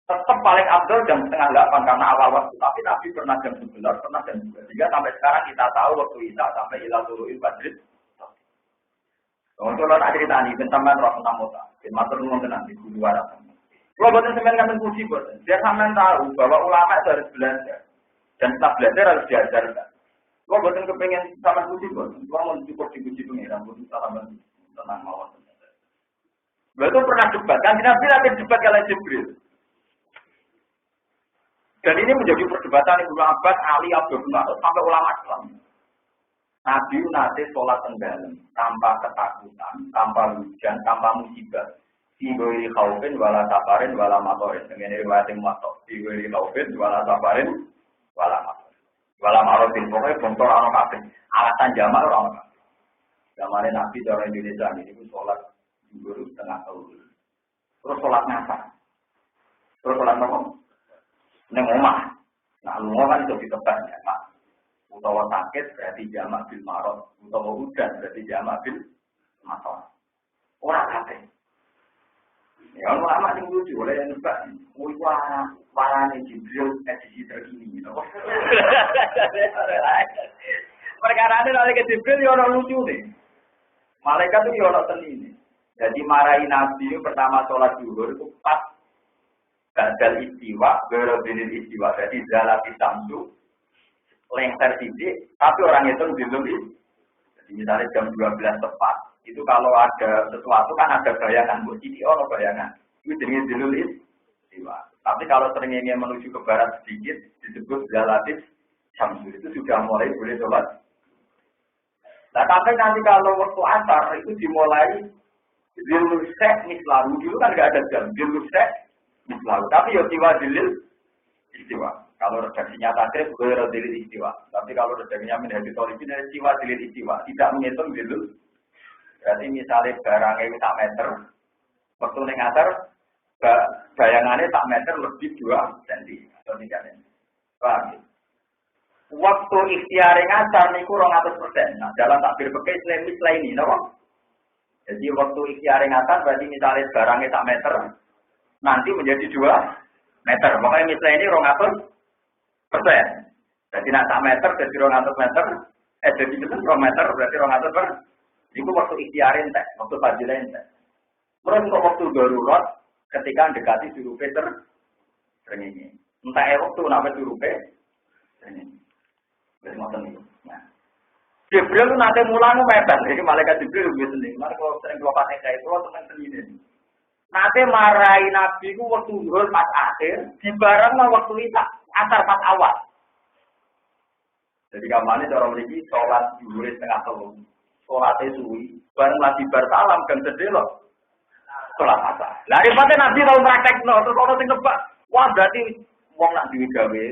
Tetap paling abdul jam setengah 8 karena awal waktu. Tapi Nabi pernah jam 11, pernah jam 2. Sehingga sampai sekarang kita tahu waktu isya sampai ila tulu'il badrid. Untuk ada cerita ini, bentaman roh tentang mota. Matur nuwun tenan di guru waras. Kalau boten sampean kan puji boten. Biar sampean tahu bahwa ulama itu harus belajar. Dan setelah belajar harus diajarkan. Kau boten kepengen sama puji boten. Kau mau cukup dipuji pengiran boten salam tenang mawon. Betul pernah debat kan Nabi lagi debat kali Jibril. Dan ini menjadi perdebatan Ibnu Abbas, Ali, Abdul Mas'ud sampai ulama Islam. Nabi nanti sholat tenggelam tanpa ketakutan, tanpa hujan, tanpa musibah. Diwiri khaufin wala safarin wala matorin. Dengan riwayat yang matok. Diwiri khaufin wala safarin wala matorin. Wala marotin, pokoknya bongkor orang kafir. Alatan jamak orang kafir. Zamannya Nabi dari Indonesia ini sholat zuhur setengah tahun. Terus sholat ngapa? Terus sholat apa? Neng omah. Nah, rumah kan itu ditebak ya, Pak. Utawa sakit berarti jamak bil marot. Utawa hujan berarti jamak bil maton. Orang kafir. Ya, ulama yang lucu, oleh yang nebak. Warane Jibril edisi terkini. Perkara ini oleh ke Jibril ya orang lucu nih. Malaikat itu ya orang seni nih. Jadi marahi Nabi pertama sholat zuhur itu pas badal istiwa, berodinil istiwa. Jadi zalati samsu, lengser sidik, tapi orang itu dilum Misalnya jam 12 tepat, itu kalau ada sesuatu kan ada bayangan, buat ini ono bayangan. Itu jenis dilul istiwa. Tapi kalau seringnya menuju ke barat sedikit, disebut relatif syamsul, itu sudah mulai boleh sholat. Nah, tapi nanti kalau waktu asar itu dimulai dilul sek mislalu, dulu kan nggak ada jam, dilul sek mislalu. Tapi ya tiwa dilul istiwa. Kalau redaksinya tadi boleh dilul istiwa. Tapi kalau redaksinya menjadi toliki dari tiwa dilul istiwa, tidak menghitung dilul. Berarti misalnya barangnya itu tak meter, waktu nengater bayangannya tak meter lebih 2 cm atau 3 cm. Paham ya? Waktu ikhtiar ngasar niku 200%. Nah, dalam takbir pakai selain ini, no? Jadi waktu ikhtiar ngasar berarti misalnya barangnya tak meter, nanti menjadi 2 meter. Makanya misalnya ini 200%. Jadi nak tak meter jadi 200 meter, jadi 2 meter berarti 200%. Itu waktu ikhtiarin teh, waktu fajilain teh. Terus untuk waktu darurat ketika mendekati surupe ini. Entah waktu namanya surupe ini. Bermoten itu. Nah. Jibril itu nanti mulang mepet. Jadi malaikat Jibril lebih seneng. Mari kalau sering keluar saya itu tentang seni ini. Nanti marahi Nabi itu waktu zuhur pas akhir, dibareng waktu itu asar pas awal. Jadi kamane cara mriki salat zuhur setengah 3. Sholatnya suwi, bareng lagi bersalam dan sedelok sholat asar. Lah ribetnya Nabi tahu praktekno, terus orang sing nebak, wah berarti wong nak duwe gawe,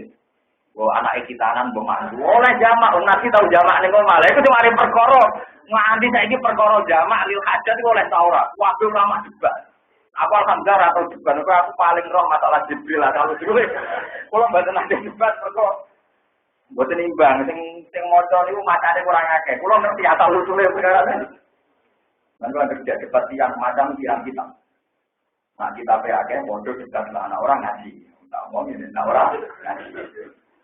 wah anak kitanan mbok mantu. Oleh jamak, Nabi tahu jamak ning omah. Iku cuma arep perkara, nganti saiki perkara jamak lil hajat iku oleh ta ora. Waduh lama debat. Aku alhamdulillah atau debat, aku paling roh masalah Jibril kalau dulu. Kalau mboten nate debat perkara mboten imbang, sing maca niku macane kurang akeh. Kula ngerti asal usule perkara. Lan kula kerja debat yang macam tiang kita. Nah, kita akeh bodoh debat lah ana orang ngaji. Tak mau ngene, ana orang ngaji.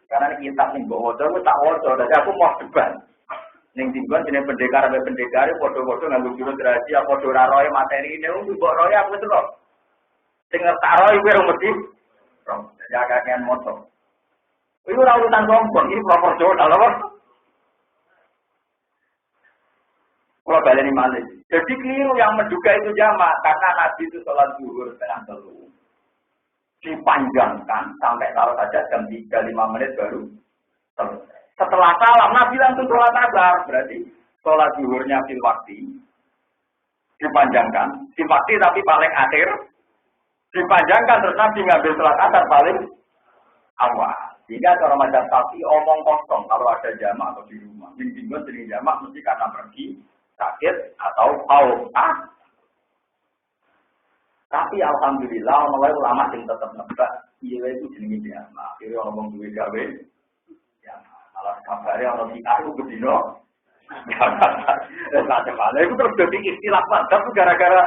Karena kitab sing mbok waca ku tak waca, dadi aku mau debat. Ning dinggon jeneng pendekar ambek pendekar padha-padha nganggo jurus rahasia, padha ora roe materi ini mbok roe aku wis lho. Sing tak roe kuwi rong mesti. Jaga kan moto. Itu urutan sombong, ini proporsional, apa? Kalau balik malik. Jadi keliru yang menduga itu jamak, karena Nabi itu sholat zuhur setengah 3. Dipanjangkan sampai taruh saja jam 3-5 menit baru selesai. Setelah salam, Nabi langsung sholat asar. Berarti sholat zuhurnya fil wakti. Dipanjangkan. Fil wakti tapi paling akhir. Dipanjangkan terus Nabi ngambil sholat asar paling awal. Jika cara macam sapi omong kosong kalau ada jamak atau di rumah. Minggu sering jamak mesti karena pergi, sakit atau haus. Tapi alhamdulillah mulai ulama yang tetap nebak iya itu jenenge jamak. Akhirnya ngomong duwe gawe. Ya, kalau kabarnya orang kita itu bedino. Macam-macam. Itu terus jadi istilah mantap gara-gara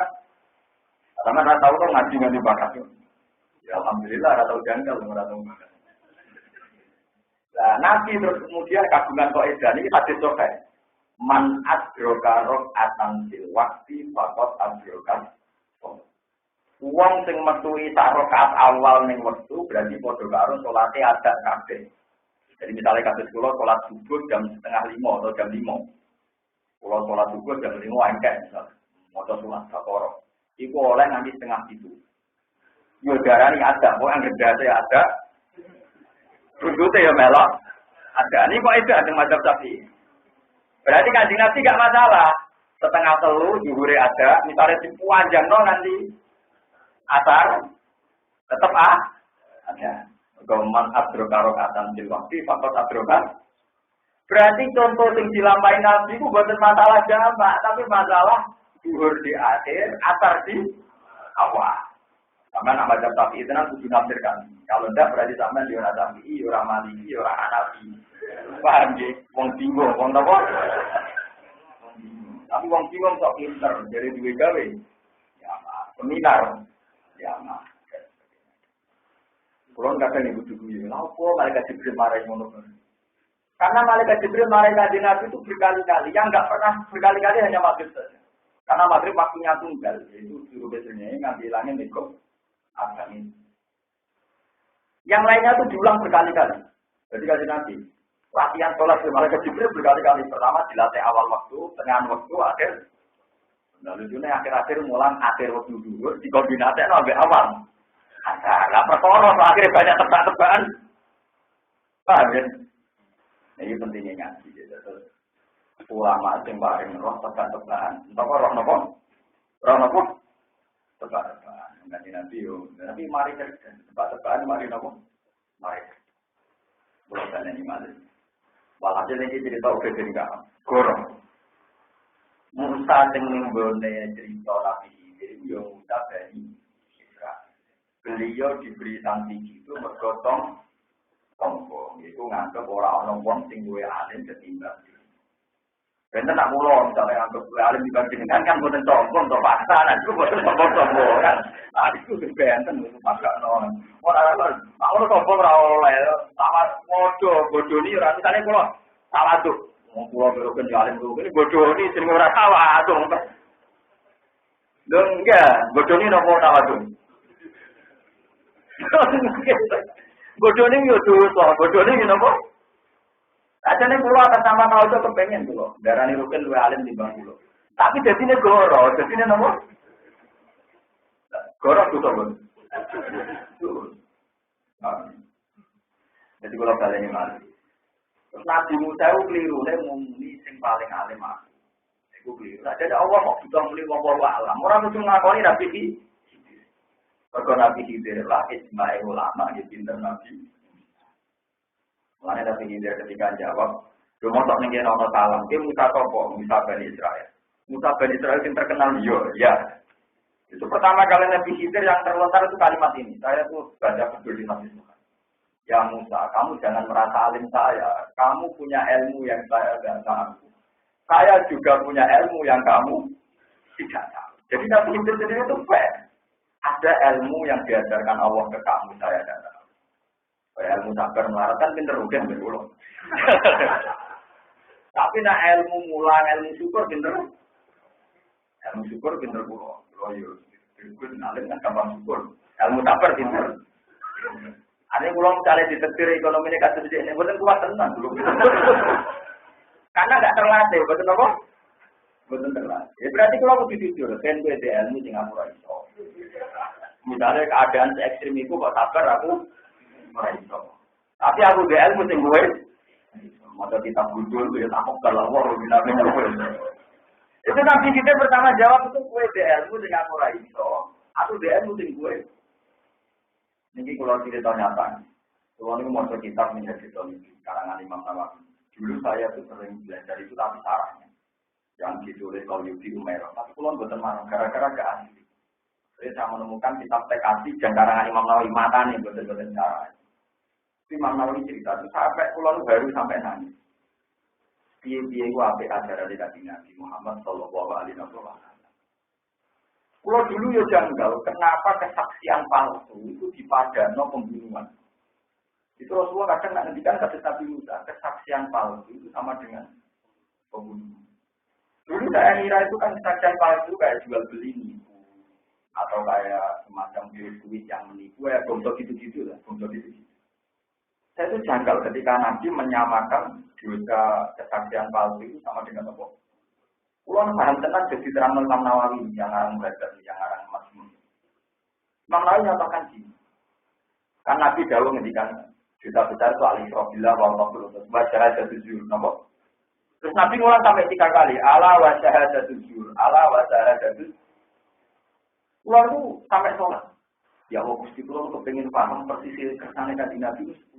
karena nggak tahu kan ngaji bakat. Ya alhamdulillah ada tahu janggal nggak tahu bakat. Nah, Nabi terus kemudian kagungan kaidah ini hadis sahih. Man adroka rakaatan fil waqti faqad adroka. Wong sing metuhi sak rakaat awal ning wektu berarti padha karo salate adat kabeh. Jadi misalnya kados kula salat subuh jam 4:30 atau jam 5. Kula salat subuh jam 5 engkek misal. Maca salat sakoro. Iku oleh nganti 6:30. Yo darani adat, kok anggere dadi adat. Rujute ya melok. Ada ini kok itu ada mazhab Syafi'i. Berarti Kanjeng Nabi enggak masalah. 2:30 zuhure ada, misalnya dipanjangno nanti asar tetap ada. Goman adroka rakaatan fil waqti faqat adroka. Berarti contoh sing dilampahi Nabi ku bukan masalah jamak, tapi masalah zuhur di akhir, asar di awal. Sama nak baca Syafi'i itu nanti dinafsirkan. Kalau tidak berarti sama di orang Syafi'i, orang Maliki, orang Hanafi. Paham ya? Wong bingung, wong apa? Tapi wong bingung kok pinter dari dua gawe. Ya, seminar. Ya, nah. Kalau kadang ibu dulu, apa malaikat Jibril marah ngono? Karena malaikat Jibril marah Kanjeng Nabi itu berkali-kali. Yang enggak pernah berkali-kali hanya maghrib saja. Karena maghrib waktunya tunggal, yaitu juru biasanya ngambilangnya mikro. Amin. Yang lainnya itu diulang berkali-kali. Jadi Kanjeng Nabi, Latihan sholat di malaikat Jibril berkali-kali. Pertama dilatih awal waktu, tengah waktu, akhir. Nah lucunya akhir-akhir mulang akhir waktu dulu dikombinasi sampai awal. Ada perkara akhirnya banyak tebak-tebakan. Paham kan? Ini pentingnya ngaji. Ulama sing paling roh tebak-tebakan. Entah roh nopo? Roh nopo? Tebak-tebakan. Nanti yo. Tapi mari kerja. Tebak-tebakan mari nopo? Mari. Bukan ini mari. Walhasil ini cerita udah jadi kamu. Gorong. Musa dengan bone cerita Nabi Khidir yang Musa dari Israel. Beliau diberi sanksi itu bergotong tombol. Itu nganggep orang-orang wong sing duwe alim ketimbang. Bener nak mulo misalnya nganggep duwe alim dibandingkan kan boten sombong to paksa itu boten sombong kan. Nah itu sing benten itu paksa non. Ora sombong ora oleh. Sama bodoni ora misale kula salah tuh. Wong kula beroken yo alim ini bodoni sing ora salah tuh. Lho enggak, bodoni nopo salah tuh. Bodoni yo dosa, bodoni napa? Ajane kula atas nama tau itu kepengen kula. Darani ruken luwe alim timbang kula. Tapi dadine goro, dadine napa? Goro dosa lho. Jadi kula baleni malih. Terus Nabi Musa itu keliru, dia muni sing paling alim aku. Itu keliru. Jadi Allah mau juga muli wong alam. Orang itu ngakoni Nabi Khidir. Kalau Nabi Khidir lah, ijma'i ulama, dia pinter Nabi. Makanya Nabi Khidir ketika jawab, dia mau tak nengen Allah salam. Dia Musa Topo, Musa Bani Israel. Musa Bani Israel yang terkenal, ya. Itu pertama kali Nabi Khidir yang terlontar itu kalimat ini. Saya tuh baca betul di Nabi Musa. Ya Musa, kamu jangan merasa alim saya. Kamu punya ilmu yang saya tidak tahu. Saya juga punya ilmu yang kamu tidak tahu. Jadi Nabi Khidir sendiri itu fair. Ada ilmu yang diajarkan Allah ke kamu, saya tidak tahu. Ilmu sabar melarat kan pinter rugen berulang. Tapi nak ilmu mulang, ilmu syukur pinter. Ilmu syukur pinter pulang. Oh iya, syukur alim kan gampang syukur. Ilmu sabar pinter. Ane pulang misalnya ditetir ekonomi ini kasus ini, betul kuat tenang dulu. Karena nggak terlatih, betul apa? Betul terlatih. Ya berarti kalau aku jujur, kan gue ilmu Singapura itu. Misalnya keadaan se-ekstrim itu kok sabar aku itu. Tapi aku di ilmu sing gue, mau kita bujur, ya takut kalau Allah bilang itu nanti kita pertama jawab itu gue di ilmu Singapura itu. Aku di ilmu sing gue. Ini kalau cerita nyata, kalau ini mau kitab menjadi cerita karangan Imam Nawawi. Dulu saya tuh sering belajar itu tapi sarahnya, yang ditulis oleh Yudi Umairah. Tapi kalau bukan marah, gara-gara gak asli. Saya menemukan kitab tekasi dan karangan Imam Nawawi mata nih betul-betul cara. Imam Nawawi cerita itu sampai pulau baru sampai nangis. Piye-piye gua ambil ajaran dari Nabi Muhammad Sallallahu Alaihi Wasallam. Kalau dulu ya janggal, kenapa kesaksian palsu itu dipadano pembunuhan? Itu Rasulullah kadang nak ngendikan kasus Nabi Musa, kesaksian palsu itu sama dengan pembunuhan. Dulu saya kira itu kan kesaksian palsu kayak jual beli nipu atau kayak semacam duit yang menipu ya gomtok gitu-gitu lah, gomtok gitu-gitu. Saya itu janggal ketika Nabi menyamakan dosa kesaksian palsu itu sama dengan apa? Pulau paham tentang jadi terang Imam Nawawi yang arang belajar, yang arang Masmur. Imam Nawawi nyatakan gini, kan Nabi dahulu ngendikan juta besar itu alifrobillah wal-tafur wajah jatuh nomor. Terus Nabi ngulang sampai 3 kali, ala wajah jatuh ala wajah jatuh. Pulau itu sampai sholat. Ya Allah Gusti Pulau untuk pengen paham persis kesannya kanjeng Nabi itu.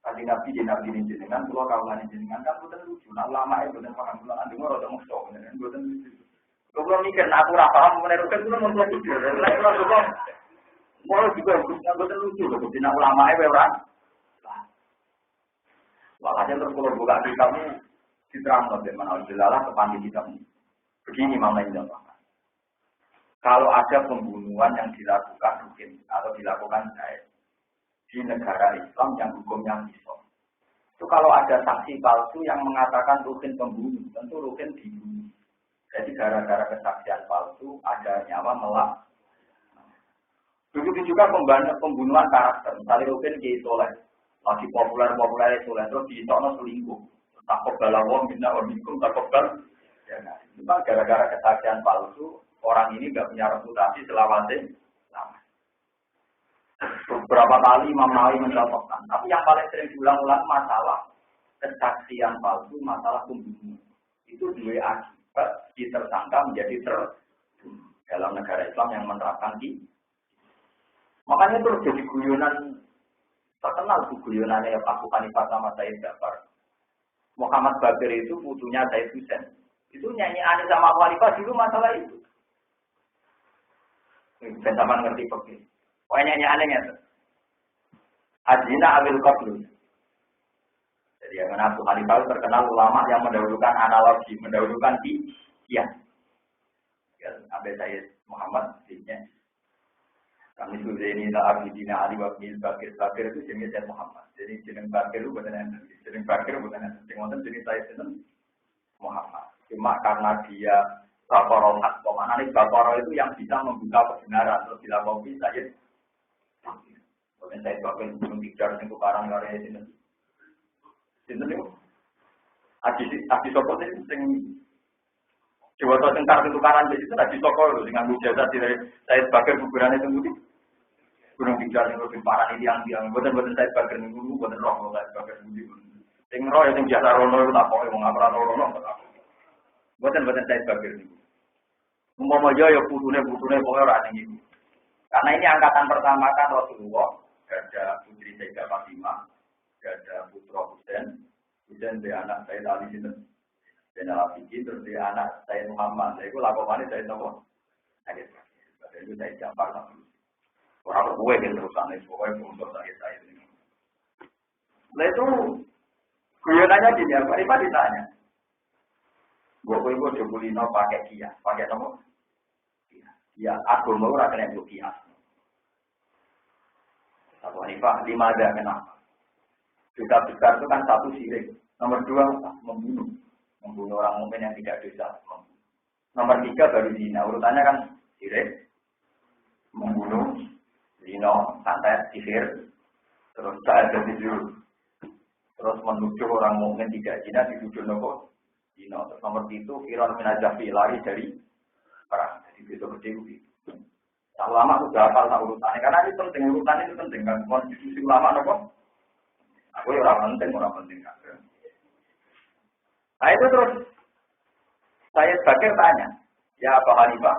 Kanjeng Nabi di Nabi ini jenengan, Pulau kawalan jenengan kan bukan lucu. Nah lama itu bukan paham Pulau nanti mau rada musuh beneran bukan lucu. Pulau mikir aku ora paham menerukan Pulau mau lucu. Lah Pulau juga mau juga bukan lucu. Jadi ulama itu orang. Makanya terus Pulau buka kitabmu diterang bagaimana Allah kepanti kitabmu. Begini maknanya Pak. Kalau ada pembunuhan yang dilakukan rutin atau dilakukan jahit di negara Islam yang hukumnya Islam, itu kalau ada saksi palsu yang mengatakan rutin pembunuh, tentu rutin dibunuh. Jadi gara-gara kesaksian palsu ada nyawa melak. Begitu juga pembunuhan karakter, misalnya rutin Kiai Soleh, lagi populer itu terus ditokno selingkuh. Takut balawong minta ormikum takut bal. Ya, nah, cuma gara-gara kesaksian palsu orang ini nggak punya reputasi selawase. Beberapa kali Imam Nawawi mencontohkan, tapi yang paling sering diulang-ulang masalah kesaksian palsu, masalah pembunuhan. Itu dua akibat ditersangka menjadi terbunuh dalam negara Islam yang menerapkan di. Makanya terus jadi guyonan terkenal tuh guyonannya Abu Hanifah sama Said Ja'far. Muhammad Bakir itu putunya Said Husain. Itu nyanyian sama Abu Hanifah dulu masalah itu. Ben sampean ngerti begini. Pokoknya nyanyiannya itu. Azina Abil Qatlu. Jadi yang Abu Hanifah terkenal ulama yang mendahulukan analogi, mendahulukan ya. Sampai saya Muhammad sihnya. Kami sudah ini tak Abidina Ali Wabil Bakir itu jenis saya Muhammad. Jadi jenis Bakir itu bukan yang jenis Bakir bukan yang penting. Jenis saya jenis Muhammad. Cuma karena dia Baqarah hak, pemanahan Baqarah itu yang bisa membuka kebenaran terus dilakukan saya. Kemudian saya Bakir belum bicara dengan tukaran karya ini. Ini nih, adi sokot ini sing coba tahu tentang tukaran jadi itu adi sokot dengan jasa dari saya Bakir kuburannya itu gunung bicara dengan lebih parah ini yang buatan saya Bakir dulu buatan roh saya Bakir dulu. Sing roh yang biasa rono itu tak boleh mengaparan rono. Buatan saya Bakir dulu. Umpamanya ya putune pokoknya orang ini. Karena ini angkatan pertama kan Rasulullah, ada putri Sayyidah Fatimah, ada putra Husain dia anak Sayyid Ali itu, dan Al-Fiqih terus dia anak Sayyid Muhammad. Itu lakukannya Sayyid Nabi. Itu Sayyid Ja'far sama. Orang gue yang terusan itu, pokoknya untuk Sayyid ini. Nah itu, guyonannya gini, Pak ditanya. Gue jebulino pakai kias, pakai nomor. Ya, agama ora kena kias. Abu Hanifah 5 ada kenapa? Dosa besar itu kan satu syirik. Nomor 2 membunuh orang mukmin yang tidak dosa. Nomor 3 baru zina. Urutannya kan syirik, membunuh, zina, santet, sihir, terus sa'ad dan terus menuduh orang mukmin tidak zina dituduh nopo. Zina. Terus nomor 7 Fir'aun min ajafi lari dari perang. Jadi itu gede. Tak lama sudah hafal tak urutannya karena ini penting, urutan itu penting kan. Konstitusi ulama nopo. Aku ya orang penting kan. Nah itu terus saya sebagai tanya, ya Abu Hanifah,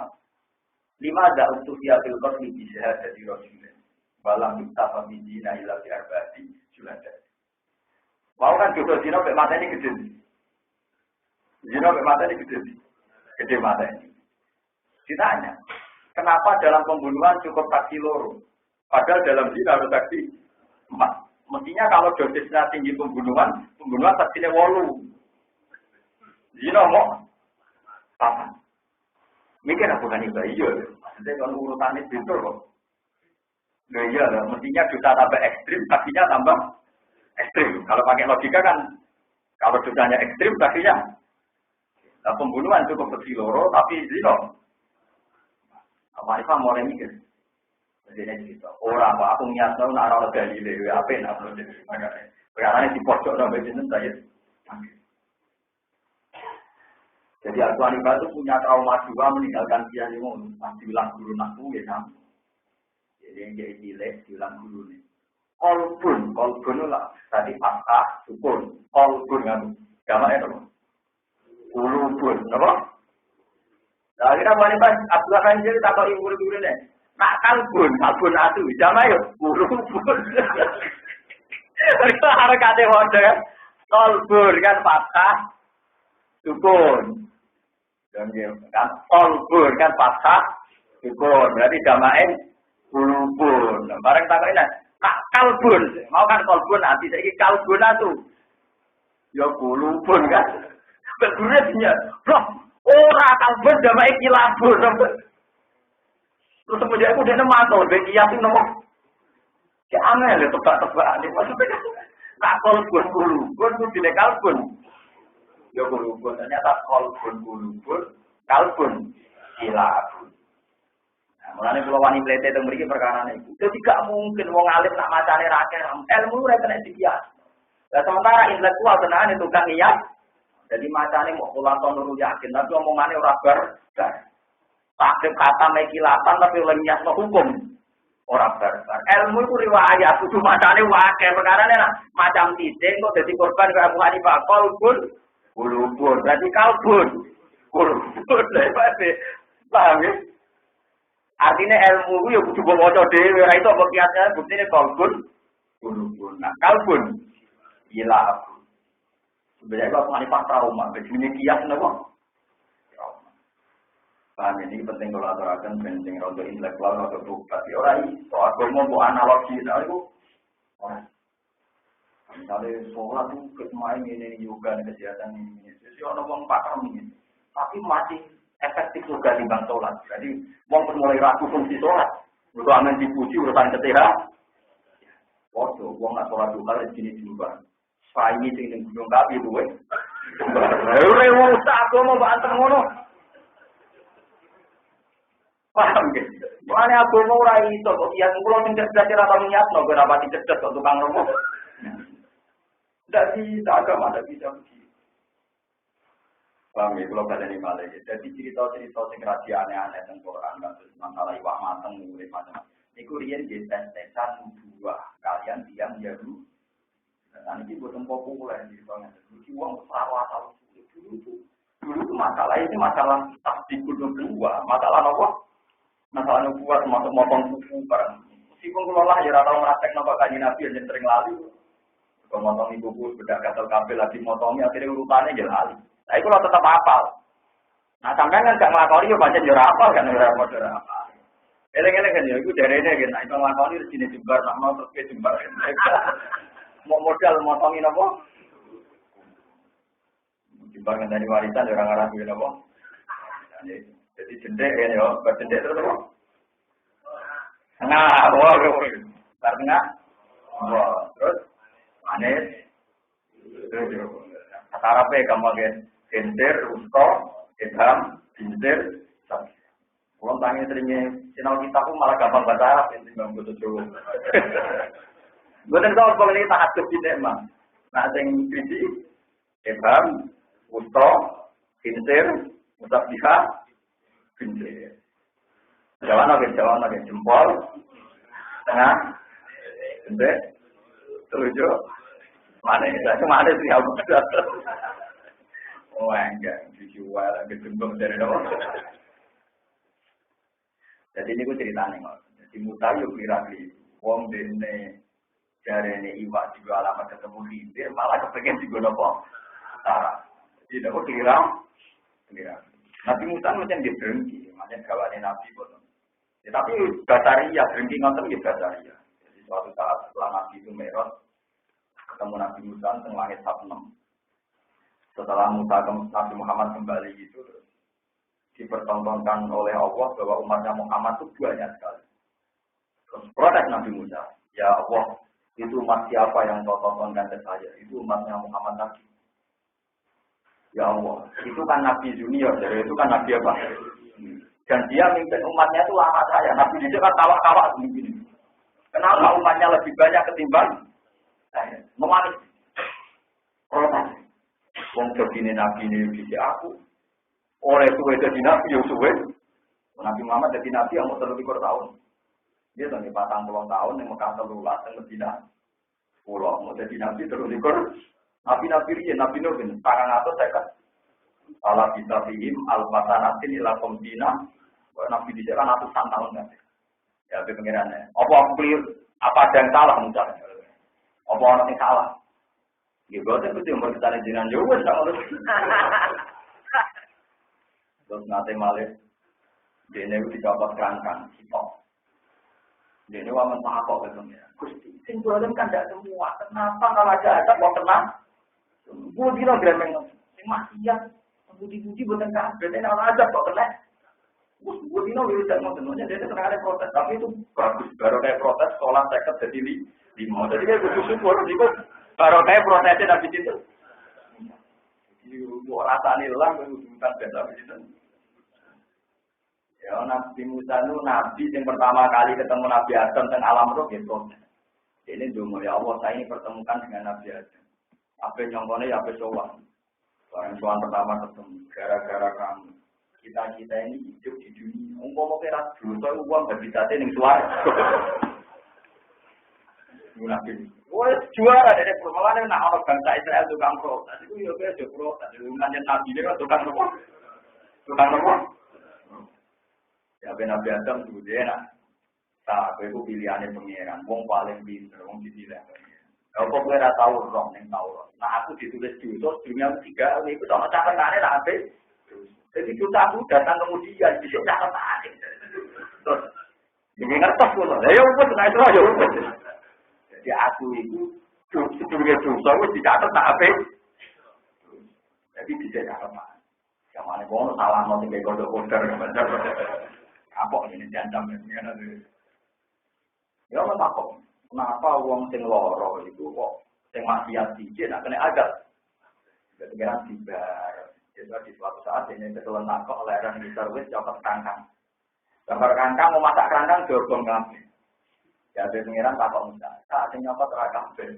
5 ada untuk fil qatli bi syahadati Rasulullah. Walam yustafa min dina ila fi arba'ati syuhada. Mau kan jodoh zina mek mateni gede. Zina mek mateni gede. Gede mateni. Ditanya, kenapa dalam pembunuhan cukup saksi loro? Padahal dalam zina harus saksi 4. Mestinya kalau dosisnya tinggi pembunuhan saksinya 8. Zina mau apa? Mikir Abu Hanifah iya. Maksudnya kalau urutannya betul kok. Nah iya lah, mestinya dosa tambah ekstrim, saksinya tambah ekstrim. Kalau pakai logika kan, kalau dosanya ekstrim, saksinya. Nah, pembunuhan cukup saksi loro, tapi zina. Abu Hanifah mulai mikir. Jadi gitu. Orang apa? Aku nyata nak orang Galileo, apa yang nak jadi makanya. Perkara ini di pojok sampai sini saya. Jadi Abu Hanifah itu punya trauma juga meninggalkan dia ini mau diulang guru nakku ya sama. Jadi yang jadi cilik diulang guru nih. Kolbun lah. Tadi pasca sukun. Kolbun kan. Gama ya dong. Kulubun, apa? Nah kita Abu Hanifah Abdullah kan jadi tak tahu guru-guru nih. Nak kalbun atu. Jama yuk. Kulubun. Harus kate wadah kan. Kolbun kan pasca sukun. Dan kan kolbun kan pasca sukun. Berarti jamain kulubun. Bareng takut ini. Nak kalbun. Mau kan kolbun nanti saya kalbun atu. Ya kulubun kan. Berguranya. Loh. Ora kalbun jamain kilabun. Terus kemudian aku udah nemato. Bagi yakin nomor. Ya aneh ya tebak-tebak. Maksudnya nak kolbun kulubun. Itu tidak kalbun. Ya kulubun, ternyata kalbun, kalbun, kilabun. Nah, Mulane kula wani mlete teng mriki perkara niku. Dadi gak mungkin wong alim nak macane ra akeh. Ilmu ora kena dikias. Lah sementara intelektual tenan itu kan iya. Jadi macane mau pulang tahun nurul yakin, tapi omongane ora bar. Pakai kata mekilatan tapi lenyas no hukum. Ora bar. Ilmu itu riwayat, kudu macane wae perkarane macam titik kok dadi korban karo Abu Hanifah kalbun. Kulubun, berarti kalbun. Kulubun lepas paham ya? Artinya ilmu itu ya kudu maca dhewe, ora iso kok kiasane buktine kalbun. Kulubun. Nah, kalbun gila. Sebenarnya kalau Hanifah trauma, begini kias napa? Trauma. Paham ini penting kalau aturaken penting rondo intelektual rondo tobat. Ya ora iso agama mbok analogi ta iku. Ora. Misalnya sholat itu kemarin ini yoga kesehatan ini, jadi orang orang pakar ini, tapi masih efektif juga timbang sholat. Jadi mau mulai ragu fungsi sholat, untuk aman dipuji urusan kesehatan. Waduh, uang nggak sholat juga di sini juga. Saya ini tinggal gunung kapi itu, weh. Udah usah aku mau bantu ngono. Paham gitu? Soalnya aku mau rai itu, kok yang pulau tinggal belajar atau niat, no berapa tinggal cerdas untuk tukang romo. Tidak bisa, agama tidak bisa begitu. Paham ya, kalau kalian ini malah ya. Jadi cerita-cerita yang rahasia aneh-aneh tentang Quran, masalah iwak mateng, mulai macam-macam. Ini kurian di tes-tesan buah kalian diam ya dulu. Dan ini buatan populer di soalnya. Dulu uang perawat atau dulu masalah ini masalah taktik buah, masalah apa? Masalah buah termasuk motong kuku barang. Meskipun kalau lah ya rata-rata ngerasek nopo kaji nabi yang sering lalu. Kalau motong ibu beda gatel kabel lagi motongi akhirnya urutannya jelas. Tapi kalau tetap hafal. Nah sampai kan gak ngelakoni ya baca jurah hafal kan jurah hafal. Eleng-eleng kan ya itu dari ini kan. Nah itu ngelakoni di sini jembar, nak mau terus ke jembar. Mau modal motongin apa? Jembar kan dari warisan orang-orang bilang apa? Jadi jendek kan ya, berjendek terus apa? Nah, wah, karena terus manis, kata Arabnya gampang kan, gentir, usto, idham, bintir, sapi. Kalau tanya seringnya sinau kita pun malah gampang bahasa Arab, ini memang butuh Jawa. Bukan kau kalau ini tak ada bintik emang. Nah, yang biji, idham, usto, bintir, musabdiha, bintir. Jawan lagi jempol, tengah, bintir, tujuh. Mana sih aku datang? Oh enggak, dijual gedung dari mana? Jadi ini gue ceritanya nggak. Jadi muta yuk kira-kira, wong dene jari ini iwak juga alamat ketemu hidir, malah kepengen juga nopo. Tidak kok kira. Nabi Musa macam dia berhenti, macam kawannya Nabi bodoh. Tapi Basaria berhenti nonton dia Basaria. Jadi suatu saat setelah Nabi itu merot. Ketemu Nabi Musa teng langit 6. Setelah Musa ke Nabi Muhammad kembali itu dipertontonkan oleh Allah bahwa umatnya Muhammad itu banyak sekali. Terus protes Nabi Musa, ya Allah, itu umat siapa yang kau tontonkan ke saya? Itu umatnya Muhammad lagi. Ya Allah, itu kan Nabi junior, jadi itu kan Nabi apa? Dan dia mimpin umatnya itu lama saya. Nabi itu kan tawa-tawa begini. Kenapa umatnya lebih banyak ketimbang? Memanis. Protes. Wong jadi nabi ini bisa aku. Oleh suwe jadi nabi yang suwe. Nabi Muhammad jadi nabi yang mau 30 tahun. Dia sampai 40 tahun yang Mekah telulas yang Medina. Pulau mau jadi nabi 30. Nabi riyen nabi Nuh bin sekarang atau saya kan. Salah bisa fihim al-fatanatin ila komdina. Nabi di sana ratusan tahun kan. Ya tapi pengirannya. Apa ada yang salah misalnya? Apa orang yang salah? Ya berarti itu yang berkaitan dengan Jawa sama lu. Terus nanti malah dia ini dicoba kerangkang, hitam. Dia ini wamen apa betul ya? Gusti, sing boleh kan tidak semua. Kenapa kalau ada kok kena? Gue bilang gremeng, sing maksiat, budi-budi bukan kabeh, ini orang aja kok kena. Gue bilang tidak mau tentunya dia terkadang ada protes, tapi itu bagus. Baru kayak protes sekolah seket jadi lima. Jadi kayak butuh syukur, itu baru kayak prosesnya habis itu. Jadi mau rasa nilang, bukan beda habis itu. Ya, Nabi Musa itu nabi yang pertama kali ketemu Nabi Adam dan alam roh gitu. Ini dulu ya Allah, saya ini pertemukan dengan Nabi Adam. Apa nyongkone ya apa sowan. Orang sowan pertama ketemu gara-gara kamu. Kita ini hidup di dunia. Umpama kira dosa uang habitatnya ning suara. Nabi. Wah, juara dari permulaan nak orang bangsa Israel tukang protes. Itu ya biasa protes. Hubungannya Nabi dia tukang apa? Tukang apa? Ya ben Nabi Adam sudah enak. Tak, aku pilihannya pengiran. Wong paling pinter, wong dipilih. Kalau kau ora tahu roh ning Taurat. Nah aku ditulis dosa dunia ketiga, ini itu sama catatane ra apik. Jadi dosa aku datang kemudian bisa catatane. Terus ini ngertos kula. Lah ya wis nek itu ya wis. Jadi aku itu sebelumnya dosa wis dicatat tak apik. Jadi bisa catat. Kamane kono salah mau sing kodok-kodok. Apa ini diancam ya. Ya ora kok. Kenapa wong sing loro itu kok sing maksiat sithik nak kena adat. Kedengaran dibar. Jadi di suatu saat ini ketelan nakok lereng di servis cokot kangkang. Gambar kangkang mau masak kangkang dorong kabeh. Ya ada pengiran takok Musa. Tak sing nyokot ora kabeh.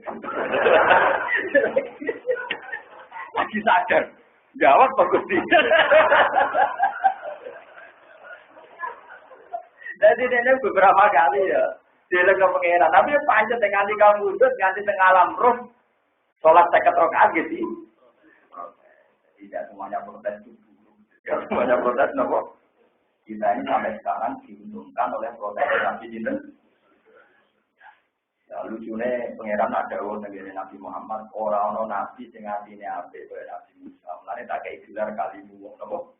Lagi sadar. Jawab Pak Gusti. Jadi ini beberapa kali ya. Dia ke pengeran, tapi pancet dengan di kamu itu nganti tengah alam roh, sholat seket rakaat gitu. Tidak semuanya protes itu, tidak semuanya protes nopo. Kita ini sampai sekarang diuntungkan oleh protes Nabi Jinten. Ya lucunya pengeran ada negeri Nabi Muhammad, orang Nabi dengan ini apa Nabi Musa. Mulanya tak kayak gelar kali buang nopo.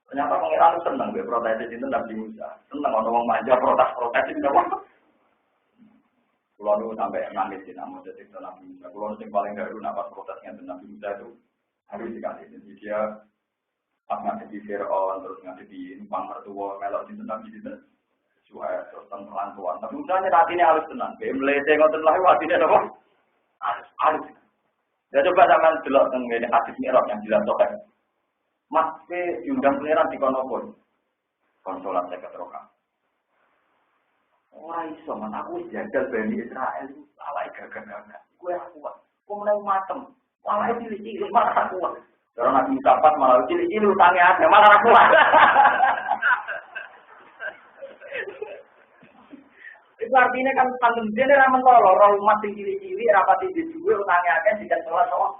Ternyata pengeran senang be protes Jinten Nabi Musa, senang orang manja protes itu nopo. Kulo nu sampai nangis di nama jadi Nabi Musa. Kulo yang paling baru nafas protesnya tentang Nabi Musa itu harus dikasih. Jadi dia pas ngadepi Fir'aun terus ngadepi numpang mertua melok di Nabi itu sesuai terus tentang tuan. Tapi Musa nya hatinya halus tenang. Melete ngoten lah hatinya apa? Halus. Ya coba zaman delok teng ngene hadis Mi'raj yang jelas tok. Mas diundang pangeran di kono pun. Konsolat saya keterokan. Orang iso man aku jagal Bani Israel itu salah gagal-gagal. Gue kuat. Gue mulai matem. Malah cilik-cilik malah kuat. Karena Nabi Muhammad malah cilik-cilik utangnya ada malah kuat. Itu artinya kan tanggung jawab dia mentolo. Orang umat yang cilik-cilik rapati di juga utangnya ada tidak sholat sholat.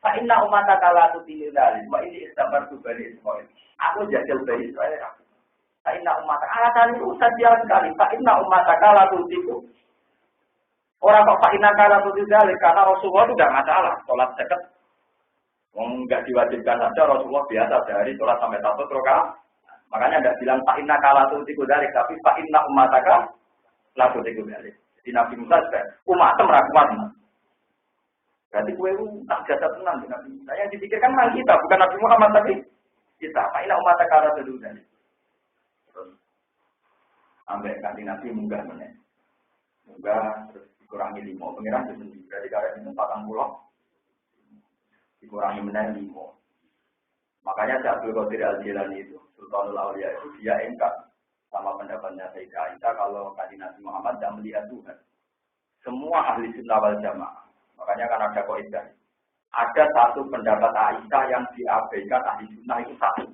Pak Inna umat takala tu tinggal dari. Pak ini istabar tu Bani Israel. Aku jagal Bani Israel. Pak Inna umat alasan itu saja sekali. Pak Inna umat takala tu itu. Orang kok Pak Inna takala tu tidak karena Rasulullah itu tidak masalah. Sholat seket. Enggak diwajibkan saja Rasulullah biasa dari sholat sampai 1 rakaat. Makanya tidak bilang Pak Inna takala tu tidak tapi Pak Inna umat takala tu tidak. Di Nabi Musa juga umat merakuat. Berarti gue tak jasa tenang di Nabi Musa. Yang dipikirkan memang kita bukan Nabi Muhammad tapi kita. Pak Inna umat takala tu tidak. Sampai kanti Nabi munggah meneh. Munggah terus dikurangi 5. Pengiran itu sendiri. Berarti karena itu 40. Dikurangi meneh 5. Makanya Abdul Qadir Al-Jilani itu, Sultanul Aulia itu dia engkar sama pendapatnya Sayyidah Aisyah kalau kanti Nabi Muhammad tidak melihat Tuhan. Semua ahli sunnah wal jamaah. Makanya kan ada kaidah. Ada satu pendapat Aisyah yang diabaikan ahli sunnah itu satu.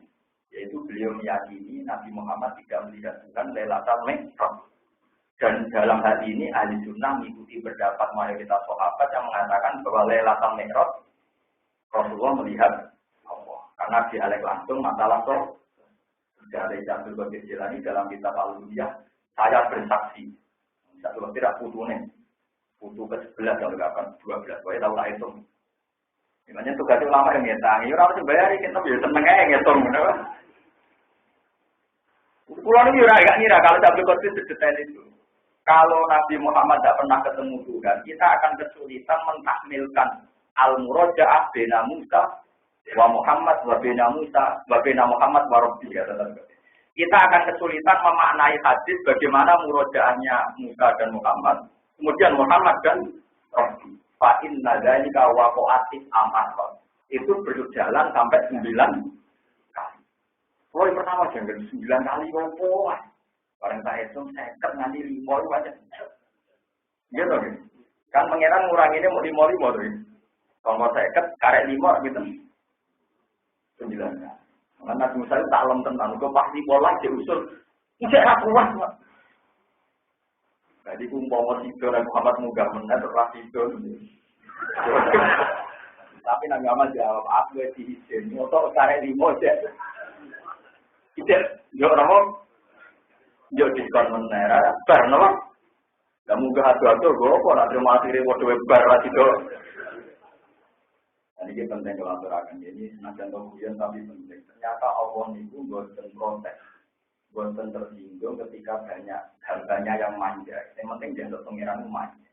Yaitu beliau meyakini Nabi Muhammad tidak melihat Tuhan Lailatul Mi'raj. Dan dalam hal ini ahli sunnah mengikuti pendapat mayoritas sahabat yang mengatakan bahwa Lailatul Mi'raj Rasulullah melihat Allah. Karena dialek langsung masalah soal. Dari Abdul Qadir Jilani dalam kitab Al-Uliyah, saya bersaksi. Satu tidak putunya. Putu ke-11 kalau kapan 12. Saya tahu tak itu. Gimana tugas ulama yang ngetangi, orang harus bayar kita biar seneng aja ngitung, kenapa? Pulau ini agak ngira kalau Abdul Qadir sedetail itu. Kalau Nabi Muhammad tidak pernah ketemu Tuhan, kita akan kesulitan mentakmilkan al-muraja'ah bina Musa wa Muhammad wa bina Musa wa bina Muhammad wa Rabbi. Kita akan kesulitan memaknai hadis bagaimana muraja'ahnya Musa dan Muhammad, kemudian Muhammad dan Rabbi. Fa'in nadhalika waqa'atis amat. Itu berjalan sampai 9 kali. Kalau yang pertama jangan 9 kali kok. Barang tak hitung 50 nanti 5 itu aja. Gitu kan? Kan pangeran nguranginnya mau 5 tuh. Kalau mau 50 karek 5 gitu. 9 kan. Karena Nabi Musa itu tak lem tentang gue pasti pola diusul. Tidak aku kuat. Jadi kumpul tidur Muhammad Muga benar terus tidur. Tapi Nabi Muhammad jawab aku diizin. Motor karek 5 aja. Tidak, yo orang yo diskon menera, bar napa? Kamu gak adu-adu gue kok nak terima materi waduh bar lah itu. Ini penting kalau aturakan ini senajan kemudian tapi penting. Ternyata Allah itu bosan protes, bosan tersinggung ketika banyak harganya yang manja. Yang penting dia untuk pengiran manja.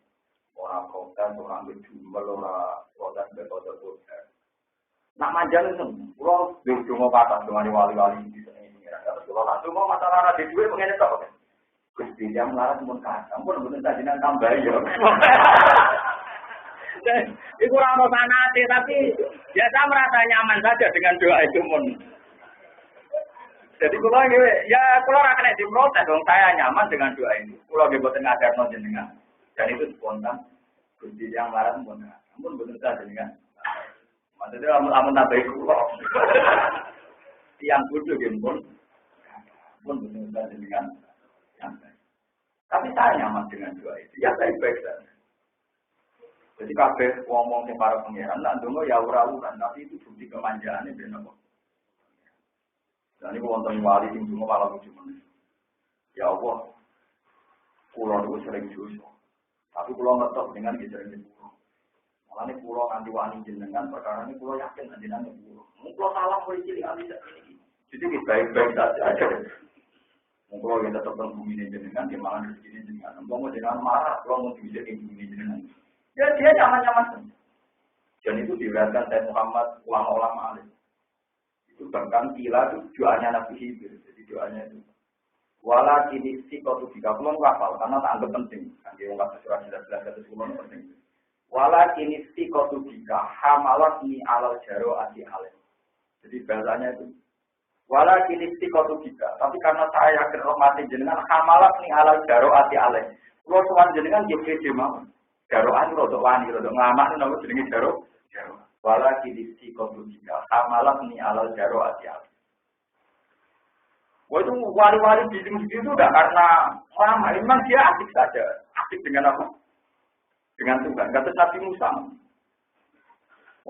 Orang kota, orang berjumlah, orang kota berkota. Nak manja itu, kalau cuma kata dengan wali-wali di sini. Kalau langsung mau masalah di dua pengen apa kan? Gusti yang melarat pun kata, pun betul tajinan tambah ya. Itu orang sanate tapi ya saya merasa nyaman saja dengan doa itu pun. Jadi kalau ya kalau orang kena diprotes dong saya nyaman dengan doa ini. Kalau dibuatin ngajar jenengan dan itu spontan. Gusti yang melarat pun kata, pun betul tajinan. Maksudnya amun tambah kulo. Tiang bodoh pun benar-benar dengan yang baik. Tapi saya nyaman dengan doa itu. Ya baik-baik saja. Jadi kabeh ngomong yang para pangeran, nak dungo ya ura-uran, tapi itu bukti kemanjaannya benar kok. Dan ini wonten wali sing dungo malah lucu meneh. Ya Allah, kula niku sering dosa. Tapi kula ngetok dengan sering nyepuro. Malah nek kula nganti wani jenengan perkara ini kula yakin jenengan nyepuro. Mung kula salah kowe cilik ali sak iki. Jadi baik-baik saja. Mungkin kita tetap bumi ini jenengan, dia malah rezeki ini jenengan. Mau jenengan marah, kalau mau bisa di bumi jenengan. Ya dia nyaman-nyaman. Dan itu diriwayatkan Sayyid Muhammad ulama-ulama alim. Itu bahkan kila itu doanya Nabi Khidir. Jadi doanya itu. Wala kini sikotu jika belum kapal karena tak anggap penting. Kan dia ungkap surat 19 kata sebelum penting. Wala kini sikotu jika hamalat ni alal jaro ati alim. Jadi bahasanya itu. Wala kini sikotu jika. Tapi karena saya yakin rahmati jenengan hamalat ni alal jaro ati alim. Kalau tuan jenengan dia pede mau. Jaroan rodok wani rodok ngamak itu namanya jenenge jaro. Wala kini sikotu jika hamalat ni alal jaro ati alim. Wah itu wali-wali di sini itu udah karena lama, memang dia asik saja, asik dengan apa? Dengan Tuhan. Kata Nabi Musa.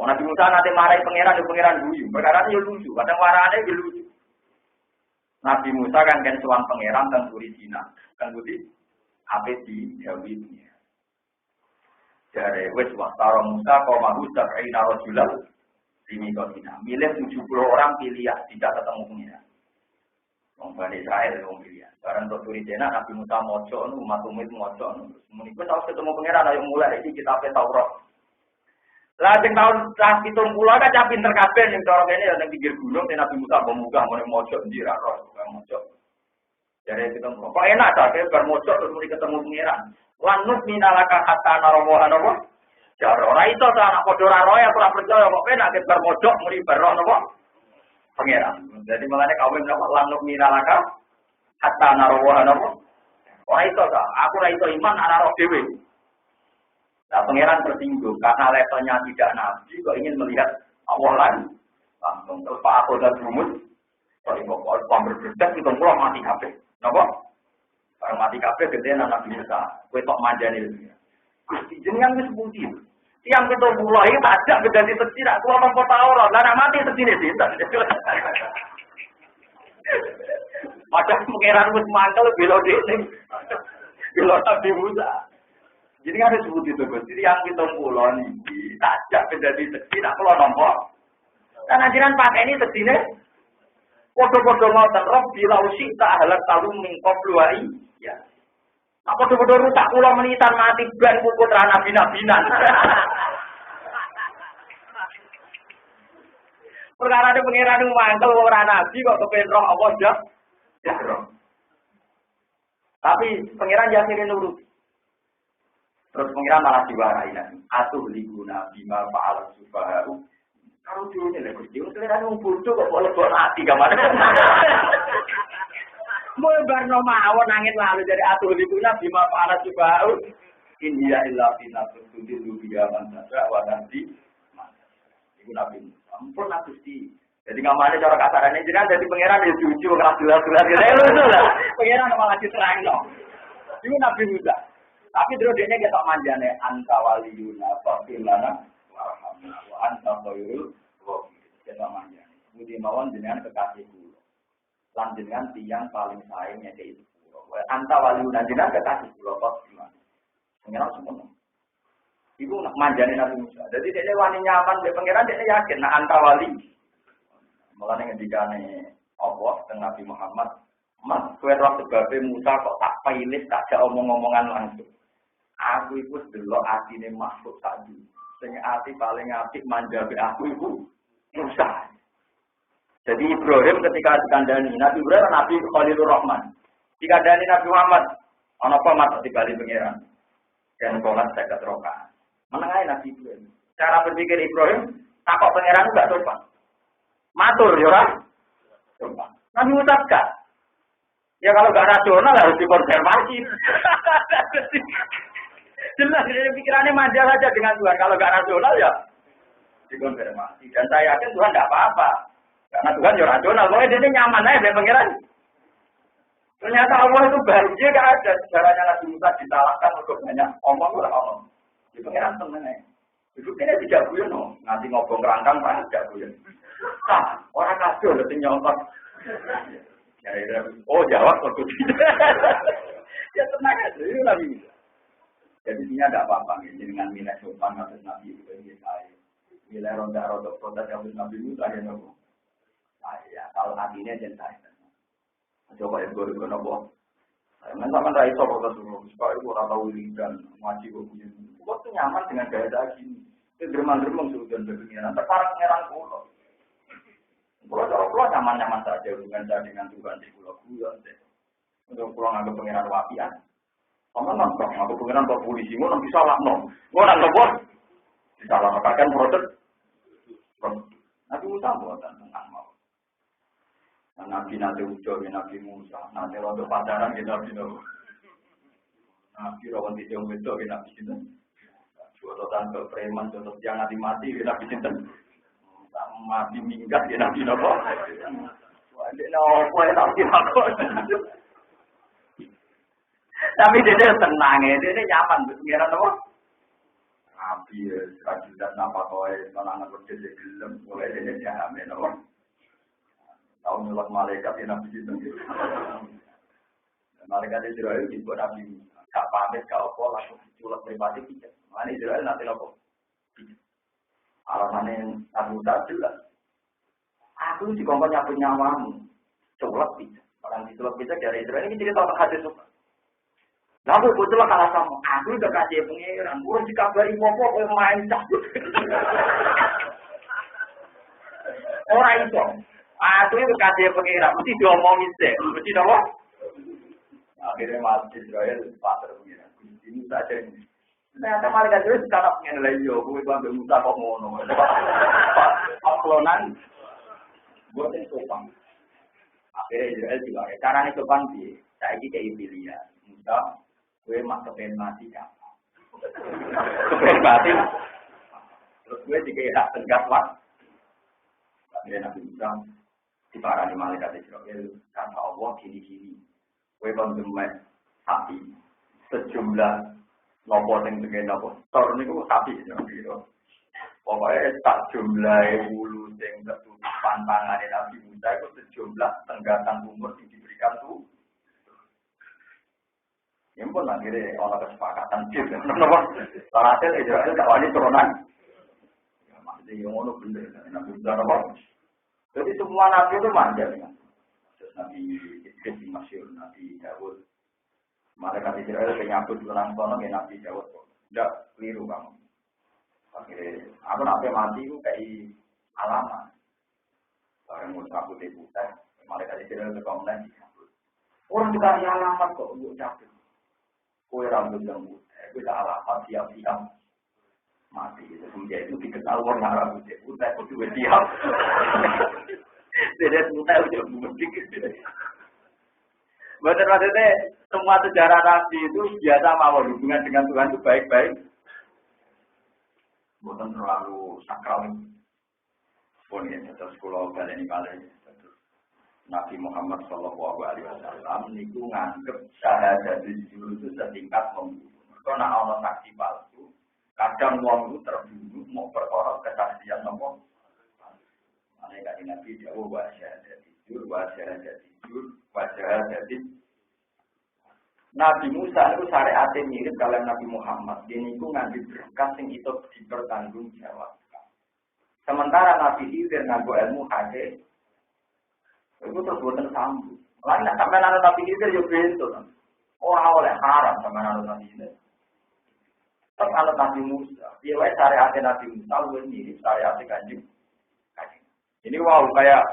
Nabi Musa nanti marahi pangeran guyu. Perkara itu lucu, kadang marahnya itu lucu. Nabi Musa kan suan pangeran dan suri Cina, kan budi apa di Jawi ini. Dari wes waktaro Musa kau mahu sab'ina rajulan ini kau Cina. Milih 70 orang pilihan tidak ketemu pengiran. Bani Israel yang pilihan. Barang untuk suri Cina Nabi Musa mojo, umat umit mojo. Menikah tahu ketemu pengiran ayo mulai ini kita Taurat. Lah sing tahun 70 kan cah pinter kabeh ning cara kene ya ning pinggir gunung nek Nabi Musa munggah meneh mojo ndi ra ro mojo. Jare ketemu. Kok enak ta bar mojo terus muni ketemu pengiran. Lan nus minalaka hatta narawa napa? Jare ora iso ta anak padha ra roe aku ora percaya kok enak bar mojo muni bar napa? Pengiran. Jadi makane kawin napa lan nus minalaka hatta narawa napa? Ora iso ta aku ora iso iman ana roh dhewe. Nah, pangeran tersinggung karena levelnya tidak nabi, kok ingin melihat Allah lain. Langsung terus Pak Aku dan Rumus, kalau mau berbedak itu pulau mati kabeh, napa? Kalau mati kabeh gede Nabi Musa, kue tok manjane itu. Gusti jenengan wis pundi? Tiang kita mulai tak ada di tekir, aku apa tahu ora, lah mati sedine sinten. Padahal pangeran wis mangkel belo dene. Belo Nabi Musa. Jadi kan disebut itu Gusti yang kita pulau nih, tajak menjadi seksi, nak pulau nombor. Dan ajaran pakai ini seksi nih, podo-podo ngotot roh bilausi tak halal tahu mingkop luai, ya. Nah podo-podo rusak pulau menitan mati ban buku terana bina-binan. Perkara ada pengiran yang mantel orang nabi kok kepen roh apa aja, ya roh. Tapi pengiran yakin nurut. Terus pengiran malah diwarai nanti. Atuh liguna bima fa'al sufaharu Karo dene lek Gusti, selera wong bodoh kok boleh kok ati kamane. Mulai barno mawon nangit lalu dari atur ibu nabi ma para juga India illa bina tersudir dunia manusia wanasi ibu nabi ampun Gusti. Jadi ngamane cara kasarane jenengan dadi pangeran ya cucu keras-keras gitu lah. Pangeran malah diterang no. Ibu nabi Musa. Tapi terus dene ketok manjane anta waliyuna fa bilana warhamna wa anta khairul rahimin. Ketok manjane. Budi mawon jenengan kekasih kula. Lan jenengan tiyang paling sae nyekeki kula. Anta waliyuna jenengan kekasih kula kok gimana? Pangeran semono. Iku nak manjane Nabi Musa. Jadi dene wani nyaman mbek pangeran dene yakin nak anta wali. Mulane ngendikane Allah teng Nabi Muhammad, "Mas, kowe ora sebabe Musa kok tak pilih tak jak omong-omongan langsung. Aku iku delok atine makhluk tadi. Sing ati paling apik manja mbek aku iku Musa." Jadi Ibrahim ketika dikandani Nabi Ibrahim Nabi Khalilur Rahman. Dikandani Nabi Muhammad, ana apa mat dibali pangeran? Dan sholat zakat rakaat. Menengahi Nabi Ibrahim. Cara berpikir Ibrahim, takok pangeran enggak sopan. Matur ya ora? Sopan. Nabi Musa enggak. Ya kalau enggak rasional harus dikonfirmasi. Jelas pikirannya manja saja dengan Tuhan. Kalau enggak rasional ya dikonfirmasi. Dan saya yakin Tuhan enggak apa-apa. Karena Tuhan ya rasional. Pokoknya dia nyaman aja dengan pangeran. Ternyata Allah itu bahagia enggak ada. Sejarahnya Nabi Musa disalahkan untuk banyak omong lah omong. Di pangeran temen aja. Itu kayaknya tidak guyon no. Nanti ngobong kerangkang pak tidak guyon. Nah, orang kafir udah nyontok. Ya, oh jawab waktu tidak. Ya tenang aja, itu Nabi Musa. Jadi ini ada apa-apa nih dengan nilai sopan atas Nabi Ibrahim saya. Nilai ronda-ronda protes atas Nabi Musa ya nopo. Ya kalau hatinya jangan saya. Coba ya gue nopo. Saya sama rai sopo kesuruh. Supaya gue tahu wiridan ngaji gue punya. Gue tuh nyaman dengan gaya daging. Itu derman-derman sudah berpengiran. Terparang pengiran pulau. Kalau nyaman-nyaman saja hubungan saya dengan Tuhan di pulau-pulau. Untuk pulau nganggap pengiran wapian. Kamu nonton, aku pengiran ke polisi, mau nanti salah no. Mau nangkep bos. Disalahkan proses. Nabi Musa buatan tentang mau. Nabi nanti ujo, Nabi Musa. Nanti untuk pacaran kita Nabi Nuh. Nabi rawan di jauh itu Nabi Sinten. Jodotan ke preman, jodoh yang mati Nabi Sinten. Mati minggat di Nabi Nuh. Wah, dia nopo Nabi Nuh. Tapi dia tenang ya, dia nyaman pengiran apa? Nabi rajulan apa kowe lanang kerja di gelem, boleh dia jamin apa? Tahu nyolot malaikat ya Nabi itu. Malaikat Israel dibuat Nabi gak pamit gak apa langsung nyolot pribadi kita. Mana Israel nanti apa? Alasannya Nabi Musa jelas. Aku dikongkon nyapu nyawamu, nyolot kita. Orang dicolot kita dari Israel ini cerita tentang hadis apa? Lalu betul kalah sama aku udah kasih pengiran, gue dikabari popok gue main cabut. Orang itu, aku itu kasih pengiran, mesti diomongin sih, mesti apa? Akhirnya masuk Israel pasar pengiran, ini saja ini. Ternyata malaikat itu sekarang pengen lagi yo, gue ambil Musa kok ngono, paklonan, gue yang sopan. Akhirnya Israel juga, caranya sopan sih, saya ini kayak pilihan, Musa. Gue mak kepen mati kan, kepen mati, terus gue dikira tegas lah. Akhirnya Nabi Musa diparani malaikat Israel karena Allah gini-gini. Gue konsumen sapi sejumlah nopo yang segini nopo. Tahun ini gue sapi gitu. Pokoknya tak jumlah bulu yang ketutupan tangan Nabi Musa itu sejumlah tenggatan umur yang diberikan tuh. Yang pun akhirnya orang kesepakatan cip, kenapa? Hasil Israel tak wani turunan. Maksudnya yang mana bener, Nabi Musa apa? Jadi semua Nabi itu manja kan. Nabi Idris Masyur, Nabi Dawud. Malaikat Israel penyambut ulang tahun ya Nabi Dawud. Tidak keliru kamu. Akhirnya aku nabi mati itu kayak alamat. Barang Musa putih putih, malaikat Israel berkomentar. Orang dikasih alamat kok untuk cabut. Kue rambut yang putih, kue alamat siap-siap. mati. Semenjak itu dikenal orang Arab itu udah siap. Jadi udah mudik. Betul maksudnya semua sejarah Nabi itu biasa mawon hubungan dengan Tuhan itu baik-baik. Bukan terlalu sakral. Pun ya terus kalau kalian ini Nabi Muhammad Shallallahu Alaihi Wasallam niku nganggep syahadat jujur itu setingkat membunuh. Karena Allah saksi palsu, kadang wong itu terbunuh mau perkara kesaksian nopo. Mereka Nabi jauh syahadat jujur, syahadat jujur, syahadat. Nabi Musa itu syariatnya mirip kalau Nabi Muhammad. Ini itu ngambil berkas yang itu dipertanggungjawabkan. Sementara Nabi Khidir nganggo ilmu hadis, itu terus buatan sambung. Lain sampai Nabi Khidir juga itu. Orang oleh haram sama Nabi Khidir. Terus Nabi Musa, dia syariatnya Nabi Musa itu mirip syariatnya Kanjeng. Ini wow kayak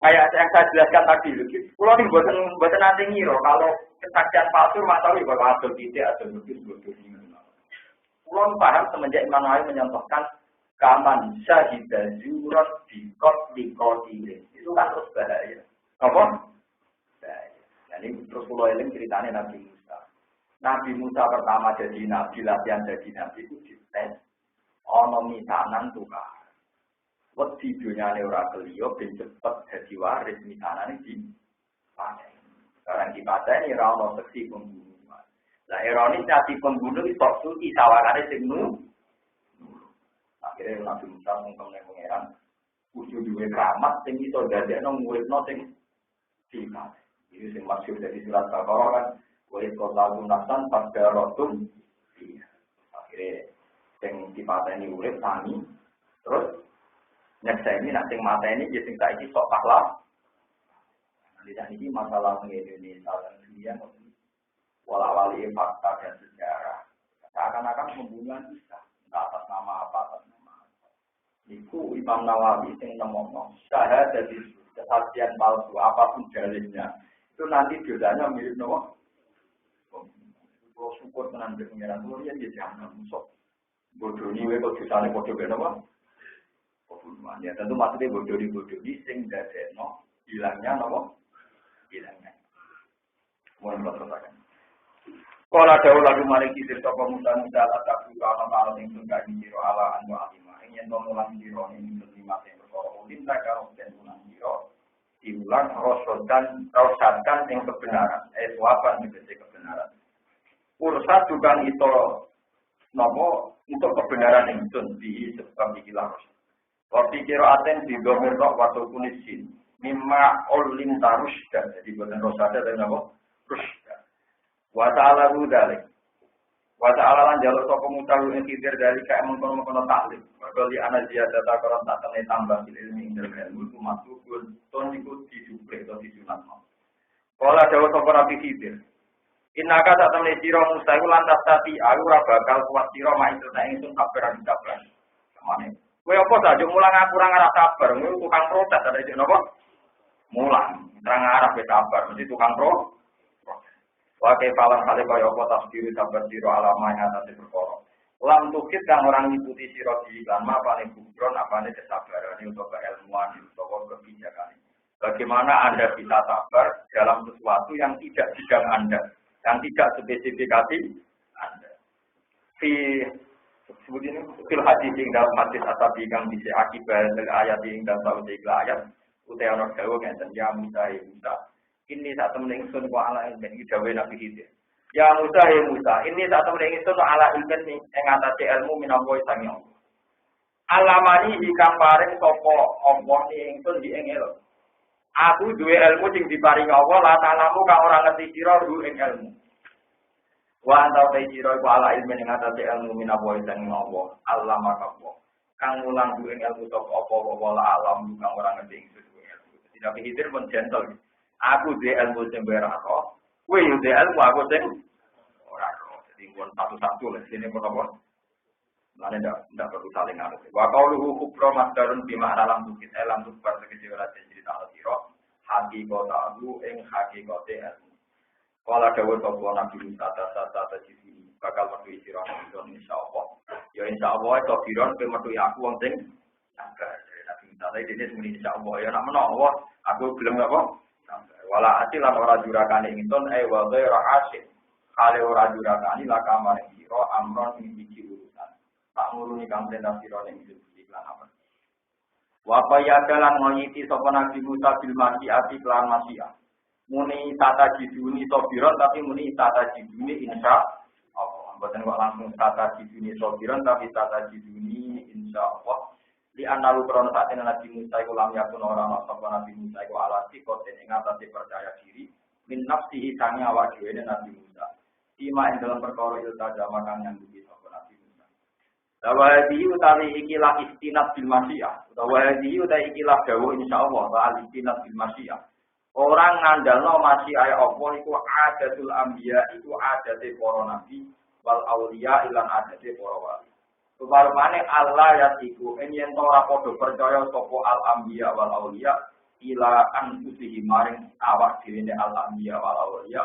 yang saya jelaskan tadi. Kalau ini buatan nanti ngiro kalau kesaksian palsu masalah bahwa ada tidak ada betul ini. Pulau paham semenjak Imam Nawawi menyontohkan kaman syahidah juron di kotilin itu kan terus bahaya. Apa? Bahaya. Jadi terus pulau ini ceritanya Nabi Musa. Nabi Musa pertama jadi nabi, latihan jadi nabi itu dites. Ono misanan tukar. Wedi dunyane ora keliyo ben cepet dadi waris misanane di paten. Sekarang di paten ora ono seksi pembunuh. Lah ironis nabi pembunuh iso suci sawangane sing akhirnya Nabi Musa ngomong nang pangeran kudu duwe keramat sing iso dadekno muridno sing dikat. Iki sing maksud dari surat Al-Baqarah kan wa qala nafsan fadaratun. Akhirnya sing dipateni urip tani terus nek saya ini nanti mata ini jadi saiki sok pahlawan. Nanti ini masalah Indonesia dan dunia walau-wali fakta dan sejarah. Seakan-akan pembunuhan bisa atas nama apa atas nama apa. Itu Imam Nawawi yang ngomong syahadat itu kesaksian palsu apapun dalilnya itu nanti dosanya mirip nama. Kalau syukur menanti pengiran mulia dia jangan musuh. Bodoh ini kok dosanya bodoh kenapa? Ya tentu maksudnya bodoh sing dadekno hilangnya napa? Hilangnya. Mohon bertobat. Kala dawuh lagu maring kisir sapa muda-muda tak buka ana ing tengah sira ala anu alima. Yen to mulang sira ing lima sing perkara ulin tak karo den mulang sira. Diulang rosadan ing kebenaran. Suapan tegese kebenaran. Urusan juga itu napa untuk kebenaran ingsun di sebab ikilah waktu kira aten di domir roh waktu kunisin mimma olim tarusda jadi bukan rosada dan apa rusda wa ta'ala rudalik wa ta'ala lan jalur sapa mutawi ing kitir dari ka mengkono-kono taklim berkali ana ziyadata karon tak tene tambah ilmu ing ilmu masukun ton iku disuplek to disunatno kala dawuh sapa Nabi Khidir innaka sak temne sira Musa iku lantas tati aku ora bakal kuat sira mak ingsun kabar kabar samane. Kowe apa saja mulang aku ora ngarep sabar, kowe tukang protes ada iki napa? Mulang, ora ngarep sabar, mesti tukang protes. Wae palang kale kaya apa tafsir sabar sira alama ing atase perkara. Lam tukit kang orang ngikuti sira di lan mapane kubron apane kesabaran untuk keilmuan utawa kebijakan. Bagaimana Anda bisa sabar dalam sesuatu yang tidak bidang Anda, yang tidak spesifikasi Anda. Sebutnya fil hadis ing dalam hadis asabi kang bisa akibat dari ayat ing dalam tahu ayat utai ana dawuh ngenten ya Musa ini sak temene ingsun wa ala ilmin dawuh Nabi Khidir ya Musa ini sak temene ingsun ala ilmin ing atase ilmu minangka sangi Allah alamani ikang paring sapa Allah ingsun di ing ilmu aku duwe ilmu sing diparingi Allah la ta'lamu kang ora ngerti sira ing ilmu wa anta tajira wa ala ilmin ing atase ilmu minawa sang Allah Allah maka kang mulang duwe ilmu sapa apa wala alam kang ora ngerti ing ilmu tidak pikir pun gentle aku duwe ilmu sing ora ora kowe yo duwe ilmu aku sing ora ora jadi pun satu-satu lah sini pun apa mana ndak perlu saling ngarep wa qauluhu kubra masdarun bi ma'na lam tukit elam tukbar tegese ora cerita sira hakikatahu ing hakikate ilmu. Kala dawuh sapa Nabi Musa tata sisi bakal metu istirahah insyaallah Ya insyaallah sabiron ke metu aku wong sing sabar. Nabi Musa tadi dene muni insyaallah ya nak menawa aku gelem apa? Wala ati lan ora jurakane ingsun wa ghairu asyik. Kale ora jurakane la kamane sira amron ing iki urusan. Tak nguruni kang perintah sira ning iklan apa. Wa qayadalan ngoyiti sapa Nabi Musa bil masyiati lan masyiah. Muni tata jiduni sobiron tapi muni tata jiduni insya Allah. Bukan kok langsung tata jiduni sobiron tapi tata jiduni insya Allah. Di analu krono saat ini Nabi Musa iku lam yakun orang sapa Nabi Musa iku alati koten ing atase percaya diri min nafsihi sange awak dhewe Nabi Musa. Ima ing dalam perkara iltaja makan yang dugi sapa Nabi Musa. Dawadi utawi ikilah istinad bil masyiah. Dawadi utawi ikilah dawuh insyaallah ta'ala istinad bil masyiah. Orang ngandalno masyiah Allah iku adatul anbiya iku adate para nabi wal auliya ilan adate para wali. Subarmane Allah yatiku yen ora padha percaya sapa al anbiya wal auliya ila anfusihi maring awak dhewe al anbiya wal auliya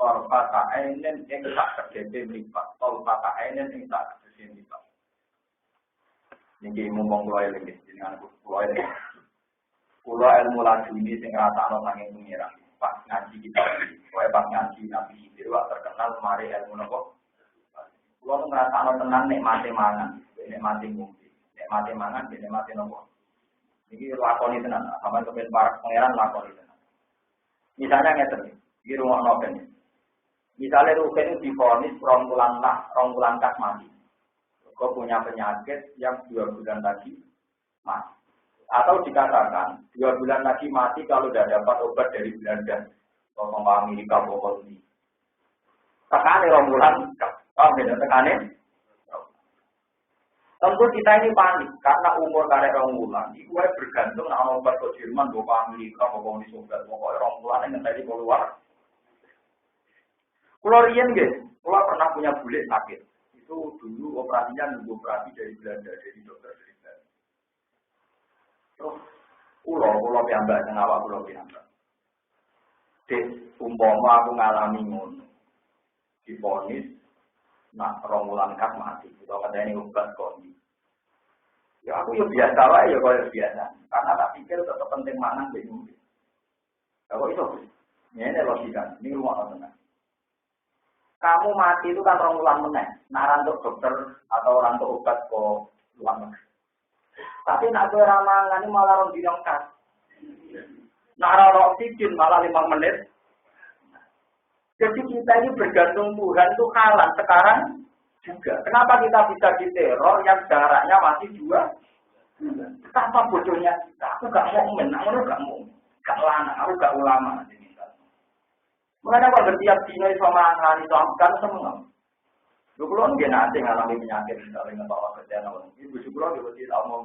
Torfata ainen ing sak kedhepe mripat, torfata ainen ing sak kedhepe mripat. Niki mumong kula eling jenengan kula eling. Kula ilmu laduni sing rasakno saking pengiran. Pas ngaji kita iki, kowe pas ngaji Nabi Khidir wak terkenal mari ilmu napa? Kula ngrasakno tenan nek mate mangan, nek mate ngombe, nek mate mangan, nek mate napa? Niki lakoni tenan, sampeyan kepen para pengiran lakoni tenan. Misalnya ngeten, iki rungokno ben. Misalnya Ruben divonis rongkulan kas mati. Kau punya penyakit yang 2 bulan lagi mati. Atau dikatakan 2 bulan lagi mati kalau tidak dapat obat dari Belanda. Atau Amerika, pokoknya. Tekanin rongkulan kas. Paham ya, tekanin? Tentu kita ini panik. Karena umur karek rongkulan. Itu bergantung dengan obat ke Jerman, bawa Amerika, bawa di Sobat. Pokoknya rongkulan yang tadi keluar. Kalau Rian guys, kalau pernah punya bule sakit, itu dulu operasinya nunggu operasi dari Belanda, dari dokter dari Belanda. Terus, pulau piambak, ngawak pulau piambak. Umpama aku ngalami ngono, diponis, nak ronggulan kas mati, kita kata ini obat kondi. Ya aku ya biasa lah, ya kalau biasa, karena tak pikir tetap penting mana bingung. Kalau itu, ini logika, ini rumah tenang. Kamu mati itu kan ronggulan meneh, nak untuk dokter atau orang untuk obat kok luar negeri. Tapi nak gue ramangan ini malah orang dinongkas. Nak orang oksigen malah 5 menit. Jadi kita ini bergantung Tuhan itu kalah sekarang juga. Kenapa kita bisa diteror yang jaraknya masih 2? Apa bodohnya kita? Aku gak mau aku gak mau. Gak lana, aku gak ulama. Mengenai kalau setiap dino itu mangan itu kan semua. Dulu kan dia nanti ngalami penyakit misalnya ngebawa kejadian. Ibu sebelum dia tahu mau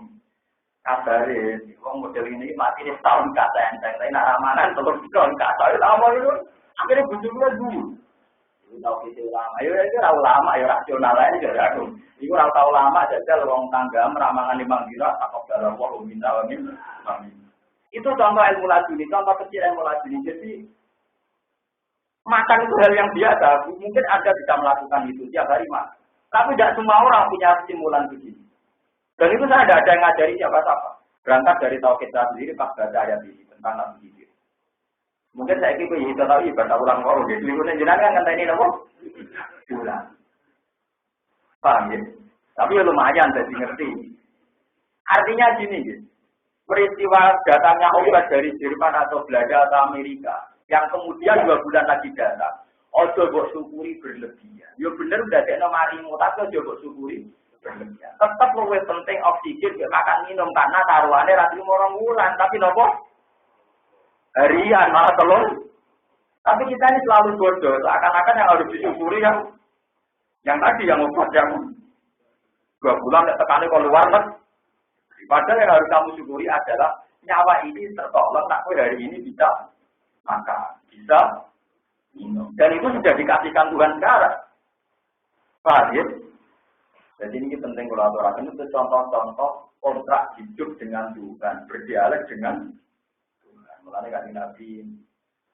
kabarin, orang model ini mati ini setahun kata enteng, tapi nak ramalan terus tahun kata itu tahu mau itu. Akhirnya bujurnya dulu. Itu tahu kita ulama, itu tahu lama, ya rasional aja jadi aku. Ibu tahu lama jadi lorong tangga meramangan 5 gira, takut dalam wah minta wamin. Itu contoh ilmu laduni, contoh kecil ilmu laduni. Jadi makan itu hal yang biasa, mungkin Anda bisa melakukan itu tiap hari makan. Tapi tidak semua orang punya stimulan begini. Dan itu saya tidak ada yang ngajari siapa-siapa. Berangkat dari tauhid saya sendiri pas baca ayat ini tentang Nabi Khidir. Mungkin saya kira itu tahu ibadah ulang korup. Jadi lingkungan jenengan kan ini apa? Ulang. Paham ya? Tapi ya lumayan jadi ngerti. Artinya gini, ya. Peristiwa datangnya obat dari Jerman atau Belanda atau Amerika. Yang kemudian 2 bulan lagi datang. Ojo mbok syukuri berlebihan. Ya bener udah dekno marimu, tapi ojo mbok syukuri berlebihan. Tetap luwih penting oksigen ke makan minum karena taruhane ra 2 wulan, tapi nopo? Harian malah telur. Tapi kita ini selalu bodoh, seakan-akan yang harus disyukuri yang tadi yang obat yang 2 bulan tekane kok luar negeri. Padahal yang harus kamu syukuri adalah nyawa ini tertolong, tak hari ini bisa maka bisa minum. Dan itu sudah dikasihkan Tuhan sekarang. Paham ya? Jadi ini penting kalau aturakan itu contoh-contoh kontrak hidup dengan Tuhan, berdialek dengan Tuhan. Mulanya kan Nabi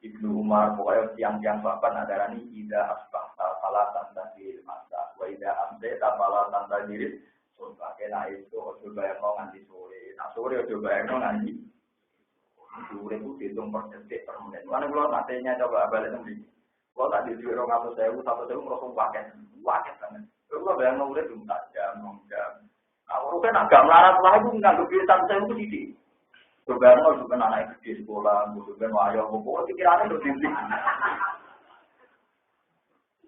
Ibnu Umar, pokoknya tiang-tiang bapak nadarani ida asbah salatan tabil masa, wa ida amte tapala tanta diri surga kena itu coba yang mau nganti sore. Nah sore coba yang mau nganti sore itu dihitung per detik per menit. Mana kalau matenya coba balik lagi. Kalau tak di 200.000 merosot pakai banget. Kalau bayang nomornya belum jam. Aku kan agak melarat lah itu nggak lebih saya itu sih. Coba mau juga anak di sekolah, juga wayo, pokoknya pikirannya udah tinggi.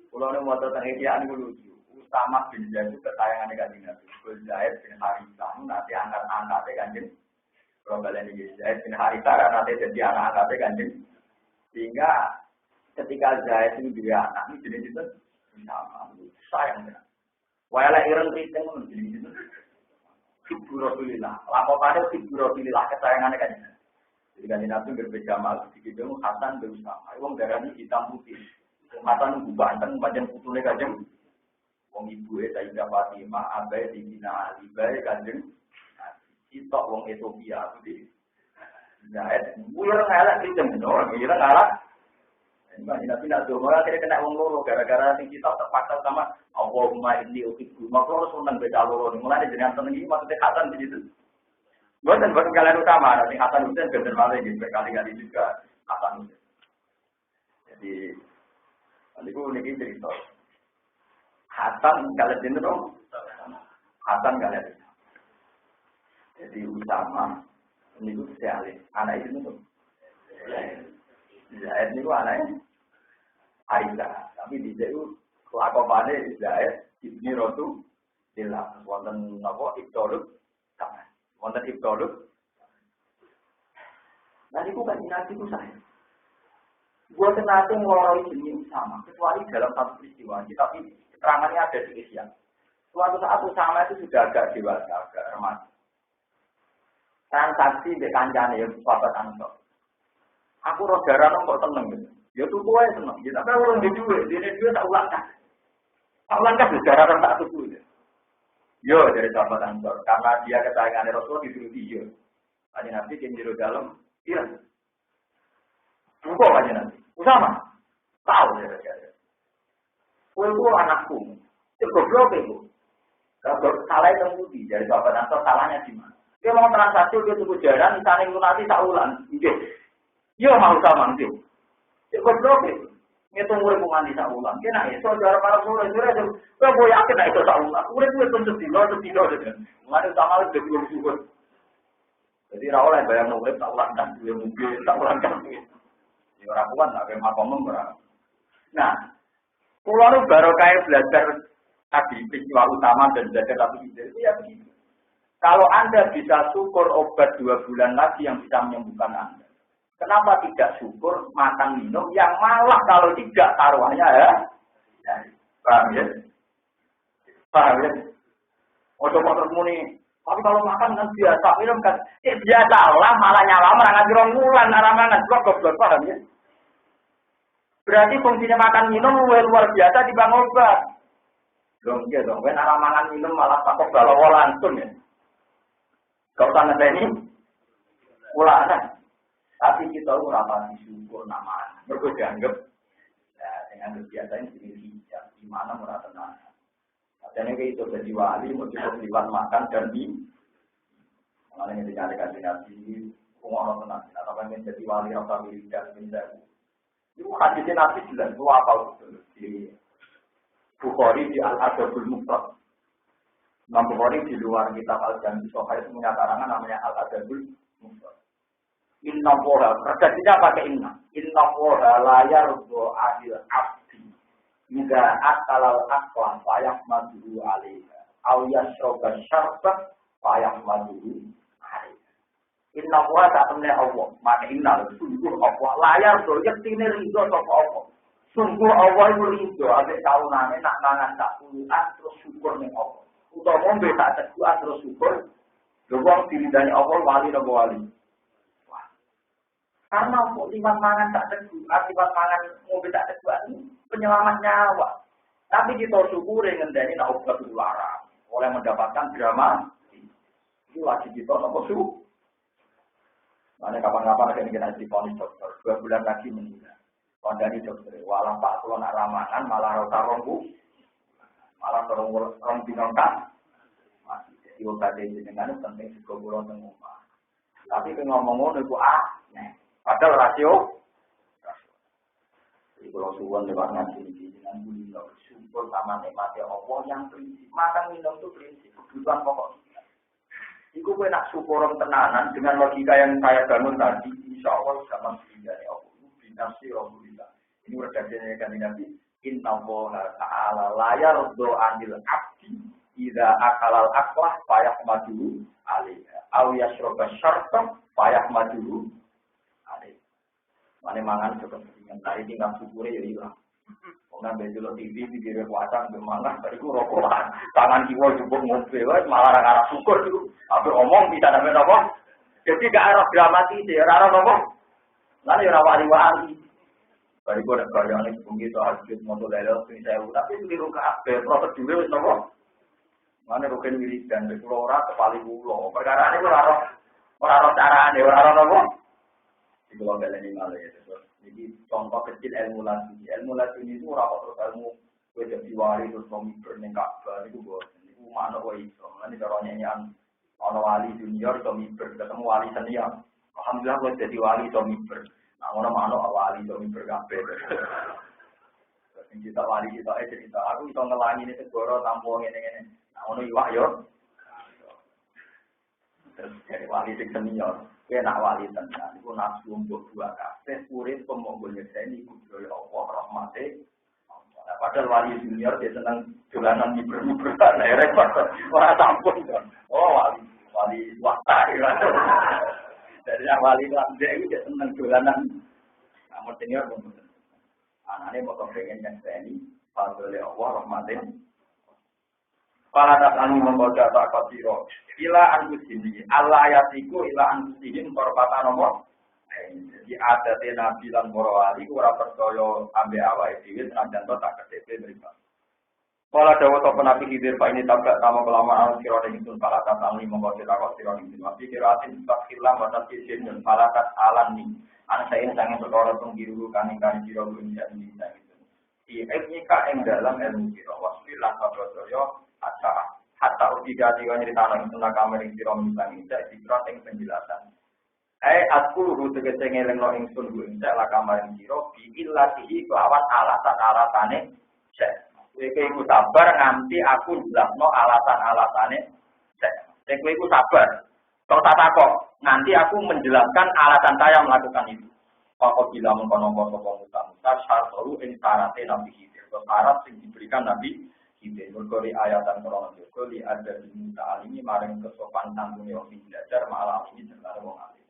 Kalau nih mau tentang kegiatan itu lucu. Utama bin Zaid itu ketayangan Kanjeng Nabi. Bin Zaid bin Haritha nanti angkat Kanjeng. Kalau kalian ini Zaid bin Haritha nanti jadi anak Kanjeng. Sehingga ketika Zaid itu dia anak ini jenis itu sama sayang. Wayalah ireng kriting itu jenis itu. Ibu Rasulillah, laporannya Ibu Rasulillah kesayangannya kan. Jadi kan Nabi berbeda mal, begitu Hasan berusaha. Wong darahnya hitam putih. Hasan banten macam putune kanjeng. Wong ibu Sayyidah Fatimah, abai dibina Ali, bae kanjeng. Sitok wong Ethiopia putih. Zaid, mulai ngalak kriting, orang kira ngalak. Nabi tidak tahu, malah kira kena wong loro gara-gara sing kita terpaksa sama Allahumma inni uhibbu. Maka harus seneng beda loro. Mulai jenengan seneng iki maksudnya Hasan begitu. Bukan kalian utama, nanti Hasan Husain bener malah gitu berkali-kali juga Hasan Husain. Jadi niku niki cerita. Hasan kalian jeneng dong. Hasan kalian. Jadi utama niku sekali anak itu tuh. Zaid niku anaknya Aisyah, tapi di situ kelakuannya Zaid ibni Rotu jelas wonten napa ibtoluk sama wonten ibtoluk. Nah niku kan dinasti ku saya. Gua senate ngeloroi jenis sama kecuali dalam satu peristiwa, tapi keterangannya ada di Asia. Suatu saat Usama itu sudah agak dewasa, agak remaja. Transaksi di kancane ya sahabat Ansor. Aku roh darah kok tenang gitu. Ya tuku ae seneng. Ya tapi orang di duit, dene duit tak ulang kan. Tak ulang kan darah tak tuku gitu. Yo dari sahabat Ansor, karena dia kesayangan Rasul dituruti yo. Kanjeng Nabi sing jero dalem, iya. Tuku kanjeng Nabi. Usama. Tahu ya. Kowe ku anakku. Cek goblok iku. Kalau salah itu budi dari sahabat Ansor salahnya di mana? Dia mau transaksi dia tuku jaran, misalnya lunasi tak ulang. Nggih. Yo mau sama nggih. Goblok itu. Ngitung urip nganti sak wulan. Kena iso cara para sore itu. Kok yakin nek iso sak wulan. Urip kuwi sedina gitu. Mane utama wis dadi wong syukur. Jadi ra oleh bayang urip sak wulan kan duwe mobil, sak wulan kan. Ya ora kuat nek makom ora. Nah, kula nu barokah belajar tadi peristiwa utama dan belajar tapi itu ya begitu. Kalau Anda bisa syukur obat 2 bulan lagi yang bisa menyembuhkan Anda. Kenapa tidak syukur makan minum yang malah kalau tidak taruhannya ya? Paham ya? Paham ya? Ojo-ojo muni. Tapi kalau makan kan biasa minum kan, biasa lah malah nyala merangan jerong bulan aramangan goblok paham ya? Berarti fungsinya makan minum luar biasa dibanding obat. Dong gitu, kan aramangan minum malah takut balawa langsung ya. Kau tanya ini, ulangan. Tapi kita rapati syukur nama, mereka dianggap, ya dengan biasa ini sendiri hijab, di mana murah tenang. Katanya itu jadi wali, mau cukup liwat makan dan minum. Mengenai dicarikan Nabi, orang tenang. Atau ingin jadi wali rasa milik dan minum. Itu hadisnya Nabi jelas, itu apa di Bukhari di Al-Adabul Mufrad. Imam Bukhari di luar kitab Al-Jami Sohai itu menyatakan namanya Al-Adabul Mufrad. Inna woha, redaksinya pakai inna. Inna woha layar do'adil abdi. Jika akalal akwa payah maduhu alaiha. Awiyas shoga syarbah payah maduhu alaiha. Inna woha tak temennya Allah. Maka inna sungguh Allah. Layar do, yaktini rindu sama Allah. Sungguh Allah itu rindu. Abis tahunannya nak mangan tak puluhan terus syukur nih Allah. Untuk ngombe tak teguhan terus syukur. Luang diridani Allah wali dan wali. Karena untuk liwat mangan tak teguh, liwat mangan mobil tak teguh ini penyelamat nyawa. Tapi kita syukuri ngendani nak obat ketularan, oleh mendapatkan drama. Itu wajib kita nopo syukur. Mana kapan-kapan akan kita diponis dokter, 2 bulan lagi meninggal. Kondani dokter, walau pak kalau nak ramangan malah rota rombu, malah orang bingung kan. Masih jadi obat jenengan penting sego kula teng omah. Tapi ngomong ngono iku padahal rasio. Jadi kalau suwon lewat ngaji ini dengan beliau bersyukur sama nikmat Allah yang prinsip. Makan minum itu prinsip kebutuhan pokok. Iku kowe nak syukuran tenanan dengan logika yang saya bangun tadi, insya Allah sama sehingga Allah binasi Rasulullah. Ini redaksinya kan Nabi. Inna Allah Ta'ala layar do'anil abdi idza akalal aklah fayahmaduhu alaiha aw yashraba syartan fayahmaduhu alaiha. Mane mangan cukup dengan tadi tinggal syukure ya ilang. Wong nang delok TV pikire kuatan bermangan bariku rokokan. Tangan kiwa jupuk ngombe wae malah ora syukur iku. Apa omong bisa sampe napa? Jadi gak arah dramatis ya ora napa. Lan ya ora wali-wali. Bariku nek bayane bengi to hajat moto lelo sing saya tapi keliru kabeh prosedur wis napa. Mane rugen wiridan kula ora kepali kula. Perkarane ora ora carane ora napa. Iku lho baleni malah ya. Jadi contoh kecil ilmu latih. Ilmu latih itu ora kok ilmu kowe dadi wali terus pemimpin ning Ka'bah niku boten. Niku manuk wae iso. Lan cara nyanyian ana wali junior pemimpin ketemu wali senior. Alhamdulillah kowe dadi wali pemimpin. Nah, ono manuk wali pemimpin kabeh. Sing kita wali kita cerita aku iso ngelangi negara tampo ngene-ngene. Nah, ono iwak yo. Terus dari wali sing senior. Kowe nak wali tenan iku nafsu mbok dua kabeh urip pemonggo nyedeni budaya Allah rahmate. Nah, padahal wali junior dia seneng dolanan miber-miber nah repot. Ora sampun. Oh, wali wata. Dari wali kelas dia itu dia seneng dolanan. Namun senior pun anaknya mau pengen yang seni, padahal Allah rahmatin. Para datang membaca tak siro. Ila anfusihim. Allah ayatiku ila anfusihim perpatan nomor. Jadi ada nabi lan para wali ora percaya ambek awake dhewe senajan tak ketepe mripat. Kala dawuh sapa nabi Khidir fa ini tabak sama kelamaan sira ning sun pala tatang lima kok sira ning sun mati kiratin takhillam wa tasjid dan pala tat alani. Ana saen sange perkara tung diru kaning sira kuwi ing itu. Ilmika ing dalam ilmu sira wasfi lan sabdaya hatta ujiga diwa nyritana ing kamar ing sira misang ing dikira ing penjelasan. Aku tegese ngelingno ingsun ku ing la kamar ing sira bi illatihi kelawan alasan-alasane kowe iku sabar nganti aku jelasno alasan-alasane kowe iku sabar kok tak takok nanti aku menjelaskan alasan saya melakukan itu. Apa bila mengkono-kono sapa Musa syaratu ing syarate Nabi Khidir. Syarat sing diberikan Nabi Khidir mergo ayatan Quran juga li ada di Musa alimi maring kesopan tanggung jawab belajar malah ini secara wong alim.